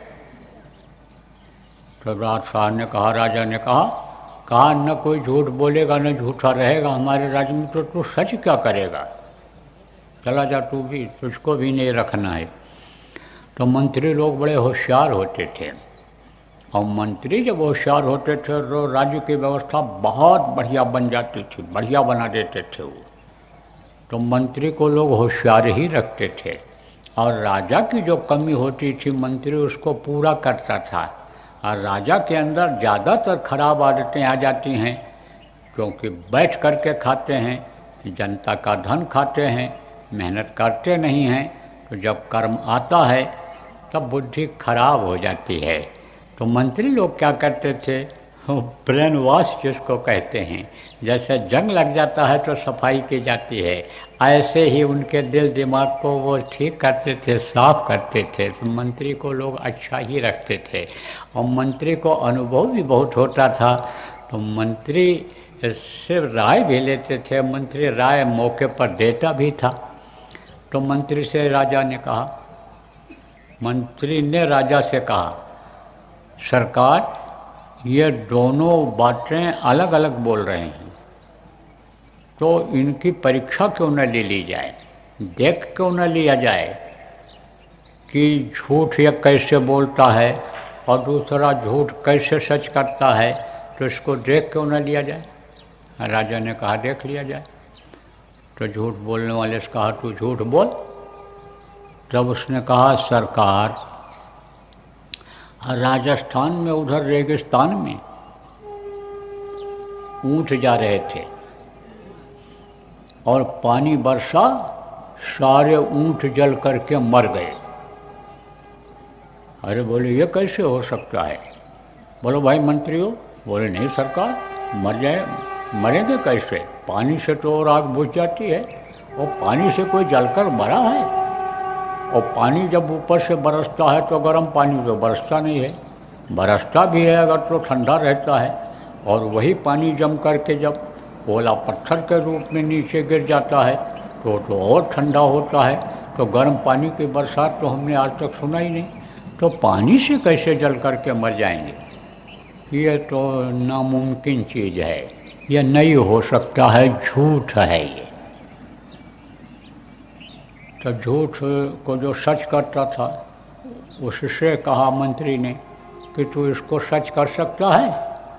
तो राजा ने कहा, कहा न कोई झूठ बोलेगा न झूठा रहेगा हमारे राज्य में, तो तू सच क्या करेगा, चला जा तू भी, तुझको भी नहीं रखना है। तो मंत्री लोग बड़े होशियार होते थे, और मंत्री जब होशियार होते थे तो राज्य की व्यवस्था बहुत बढ़िया बन जाती थी, बढ़िया बना देते थे वो। तो मंत्री को लोग होशियार ही रखते थे, और राजा की जो कमी होती थी मंत्री उसको पूरा करता था। और राजा के अंदर ज़्यादातर खराब आदतें आ जाती हैं, क्योंकि बैठ करके खाते हैं, जनता का धन खाते हैं, मेहनत करते नहीं हैं। तो जब कर्म आता है तब बुद्धि खराब हो जाती है। तो मंत्री लोग क्या करते थे, ब्रेन वॉश जिसको कहते हैं, जैसे जंग लग जाता है तो सफाई की जाती है, ऐसे ही उनके दिल दिमाग को वो ठीक करते थे, साफ करते थे। तो मंत्री को लोग अच्छा ही रखते थे, और मंत्री को अनुभव भी बहुत होता था। तो मंत्री से राय भी लेते थे, मंत्री राय मौके पर देता भी था। तो मंत्री से राजा ने कहा, मंत्री ने राजा से कहा, सरकार ये दोनों बातें अलग अलग बोल रहे हैं, तो इनकी परीक्षा क्यों न ले ली जाए, देख क्यों न लिया जाए कि झूठ ये कैसे बोलता है और दूसरा झूठ कैसे सच करता है, तो इसको देख क्यों न लिया जाए। राजा ने कहा देख लिया जाए। तो झूठ बोलने वाले से कहा तू झूठ बोल। तब उसने कहा सरकार, राजस्थान में उधर रेगिस्तान में ऊंट जा रहे थे और पानी बरसा, सारे ऊंट जल करके मर गए। अरे बोले ये कैसे हो सकता है। बोलो भाई मंत्री हो। बोले नहीं सरकार, मरेंगे कैसे, पानी से तो और आग बुझ जाती है, और पानी से कोई जलकर मरा है। और पानी जब ऊपर से बरसता है तो गर्म पानी तो बरसता नहीं है, बरसता भी है अगर तो ठंडा रहता है, और वही पानी जम करके जब ओला पत्थर के रूप में नीचे गिर जाता है तो और ठंडा होता है। तो गर्म पानी की बरसात तो हमने आज तक सुना ही नहीं, तो पानी से कैसे जल करके मर जाएंगे, ये तो नामुमकिन चीज़ है, ये नहीं हो सकता है, झूठ है ये। तो झूठ को जो सच करता था उससे कहा मंत्री ने कि तू इसको सच कर सकता है।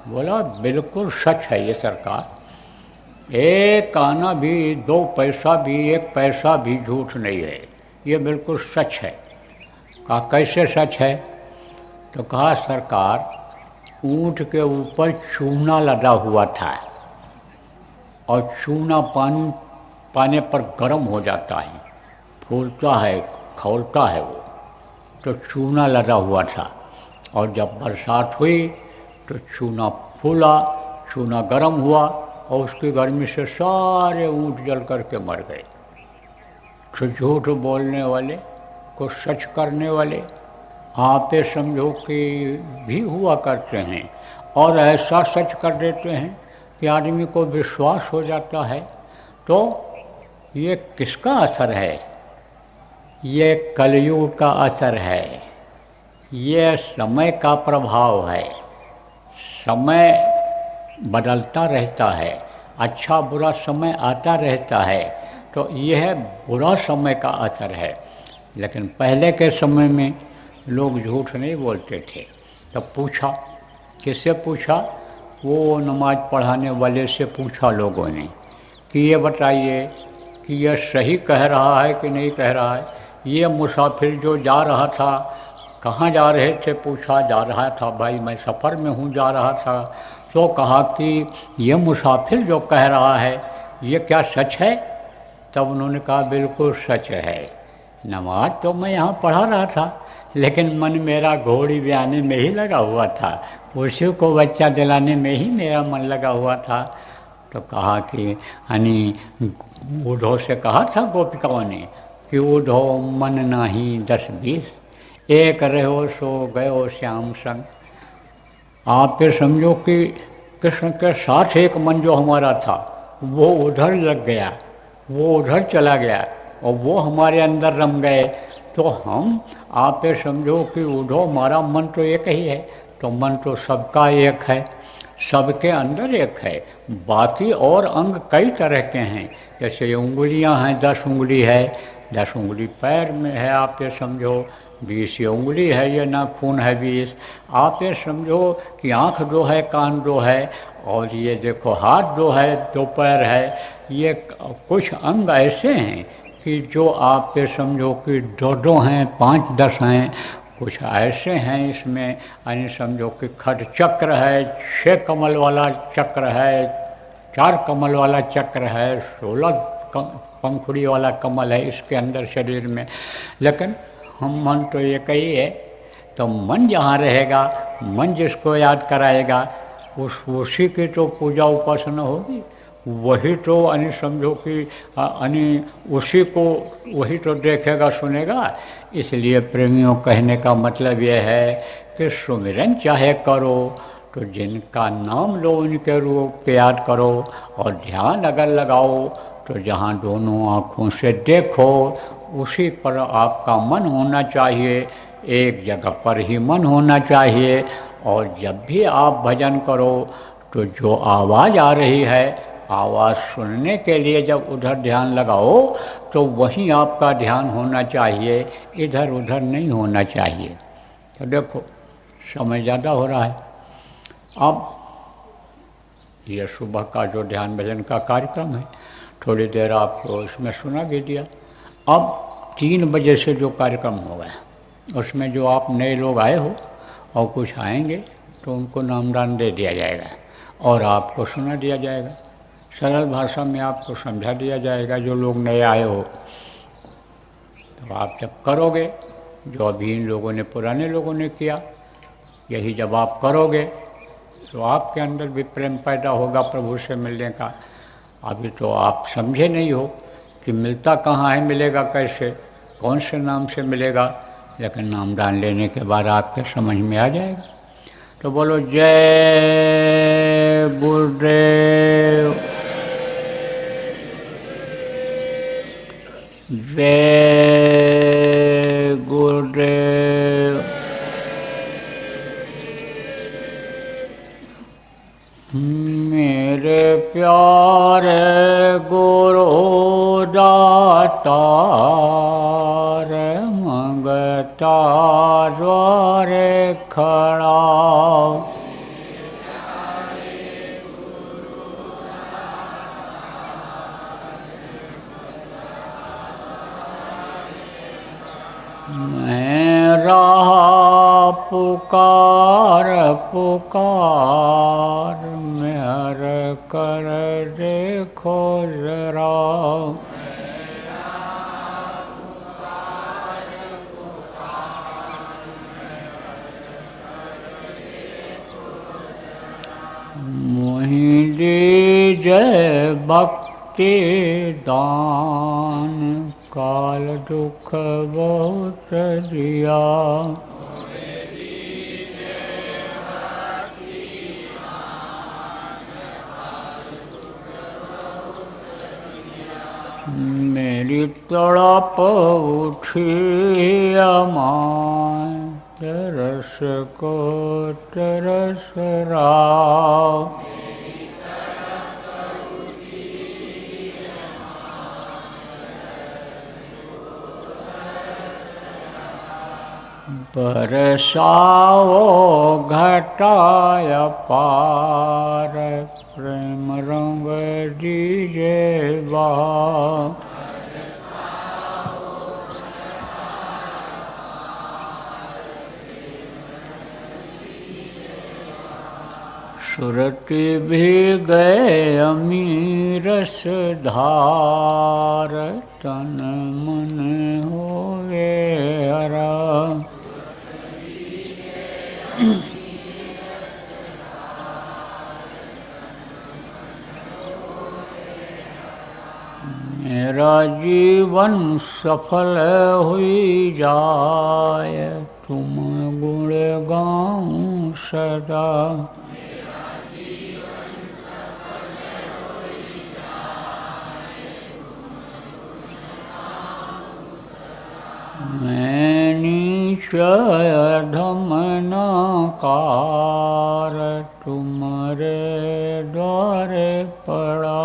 बोला बिल्कुल सच है ये सरकार, एक आना भी, दो पैसा भी, एक पैसा भी झूठ नहीं है, ये बिल्कुल सच है। कहा कैसे सच है। तो कहा सरकार, ऊंट के ऊपर चूना लदा हुआ था, और चूना पाने पर गर्म हो जाता है, फूलता है, खौलता है वो, तो चूना लदा हुआ था। और जब बरसात हुई तो चूना फूला, चूना गर्म हुआ, और उसकी गर्मी से सारे ऊंट जल करके मर गए। तो झूठ बोलने वाले को सच करने वाले आपे समझो कि भी हुआ करते हैं, और ऐसा सच कर देते हैं कि आदमी को विश्वास हो जाता है। तो ये किसका असर है, ये कलयुग का असर है, ये समय का प्रभाव है। समय बदलता रहता है, अच्छा बुरा समय आता रहता है, तो यह बुरा समय का असर है। लेकिन पहले के समय में लोग झूठ नहीं बोलते थे। तब पूछा, किससे पूछा, वो नमाज पढ़ाने वाले से पूछा लोगों ने कि ये बताइए कि यह सही कह रहा है कि नहीं कह रहा है। ये मुसाफिर जो जा रहा था, कहाँ जा रहे थे, पूछा, जा रहा था भाई मैं सफ़र में हूँ, जा रहा था। तो कहा कि ये मुसाफिर जो कह रहा है ये क्या सच है। तब उन्होंने कहा बिल्कुल सच है, नमाज तो मैं यहाँ पढ़ा रहा था, लेकिन मन मेरा घोड़ी ब्याने में ही लगा हुआ था, उसी को बच्चा दिलाने में ही मेरा मन लगा हुआ था। तो कहा कि यानी उद्धव से कहा था गोपिकाओं ने कि उद्धव मन नाही 10-20, एक रहो सो गयो श्याम संग। आप ये समझो कि कृष्ण के साथ एक मन जो हमारा था वो उधर लग गया, वो उधर चला गया और वो हमारे अंदर रम गए। तो हम आप ये समझो कि उद्धव हमारा मन तो एक ही है, तो मन तो सबका एक है, सबके अंदर एक है। बाकी और अंग कई तरह के हैं, जैसे उंगलियां हैं, 10 उंगली है, 10 उंगली पैर में है, आप ये समझो 20 ये उंगली है, ये नाखून है 20। आप ये समझो कि आँख जो है, कान जो है, और ये देखो हाथ जो है, 2 पैर है। ये कुछ अंग ऐसे हैं कि जो आप ये समझो कि 2-2 हैं, 5-10 हैं। कुछ ऐसे हैं इसमें, यानी समझो कि खट चक्र है, 6 कमल वाला चक्र है, 4 कमल वाला चक्र है, 16 पंखुड़ी वाला कमल है इसके अंदर शरीर में। लेकिन हम मन तो एक ही है। तो मन जहाँ रहेगा, मन जिसको याद कराएगा उसी की तो पूजा उपासना होगी, वही तो यानी समझो कि यानी उसी को वही तो देखेगा सुनेगा। इसलिए प्रेमियों कहने का मतलब यह है कि सुमिरन चाहे करो तो जिनका नाम लो उनके रूप पे याद करो, और ध्यान अगर लगाओ तो जहाँ दोनों आँखों से देखो उसी पर आपका मन होना चाहिए, एक जगह पर ही मन होना चाहिए। और जब भी आप भजन करो तो जो आवाज़ आ रही है, आवाज़ सुनने के लिए जब उधर ध्यान लगाओ तो वहीं आपका ध्यान होना चाहिए, इधर उधर नहीं होना चाहिए। तो देखो समय ज़्यादा हो रहा है। अब ये सुबह का जो ध्यान भजन का कार्यक्रम है, थोड़ी देर आपको इसमें सुना भी दिया। अब 3 बजे से जो कार्यक्रम होगा उसमें जो आप नए लोग आए हो और कुछ आएंगे तो उनको नामदान दे दिया जाएगा और आपको सुना दिया जाएगा। सरल भाषा में आपको समझा दिया जाएगा। जो लोग नए आए हो तो आप जब करोगे, जो अभी इन लोगों ने, पुराने लोगों ने किया, यही जब आप करोगे तो आपके अंदर भी प्रेम पैदा होगा प्रभु से मिलने का। अभी तो आप समझे नहीं हो कि मिलता कहाँ है, मिलेगा कैसे, कौन से नाम से मिलेगा, लेकिन नामदान लेने के बाद आपके समझ में आ जाएगा। तो बोलो जय गुरुदेव, जय गुरुदेव। मेरे प्यारे गुरु दातार मंगता द्वारे खड़ा, मैं रहा पुकार पुकार, मेहर कर देखो जरा। मोहि दीजय भक्ति दान, काल दुख बहुत दिया। मेरी तड़प उठी अमां, तरस को तरस राव। बरसाओ घटाय पार, प्रेम रंग दीजे बहार। सुरति भी गए अमीरस धार, तन मन होवे हरा। मेरा जीवन सफल हुई जाए, तुम गुण गाऊं सदा। मैं निश्चय अधम नकार, तुम्हारे द्वारे पड़ा।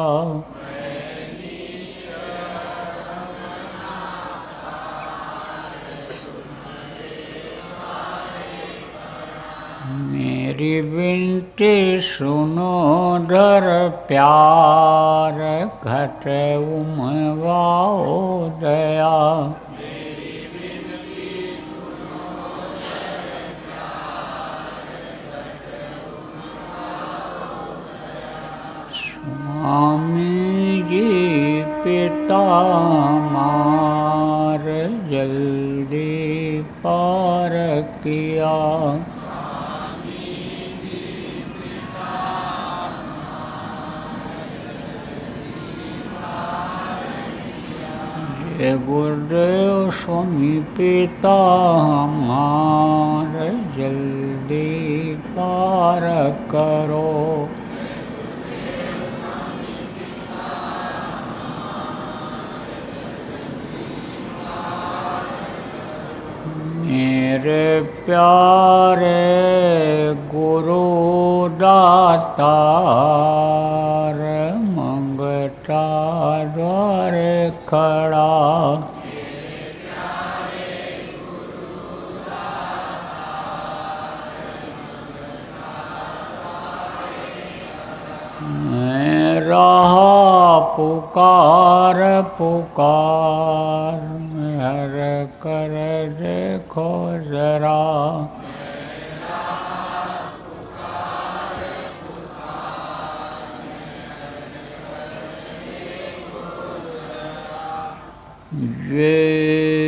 मेरी विनती सुनो धर प्यार, घट उमवाओ दया। स्वामी जी पिता मार, जल्दी पार किया। जय गुरुदेव स्वामी पिता हमार, जल्दी पार करो। मेरे प्यारे गुरु दातार, मंगता द्वारे खड़ा। मैं रहा पुकार पुकार, हर कर देखो जरा। जय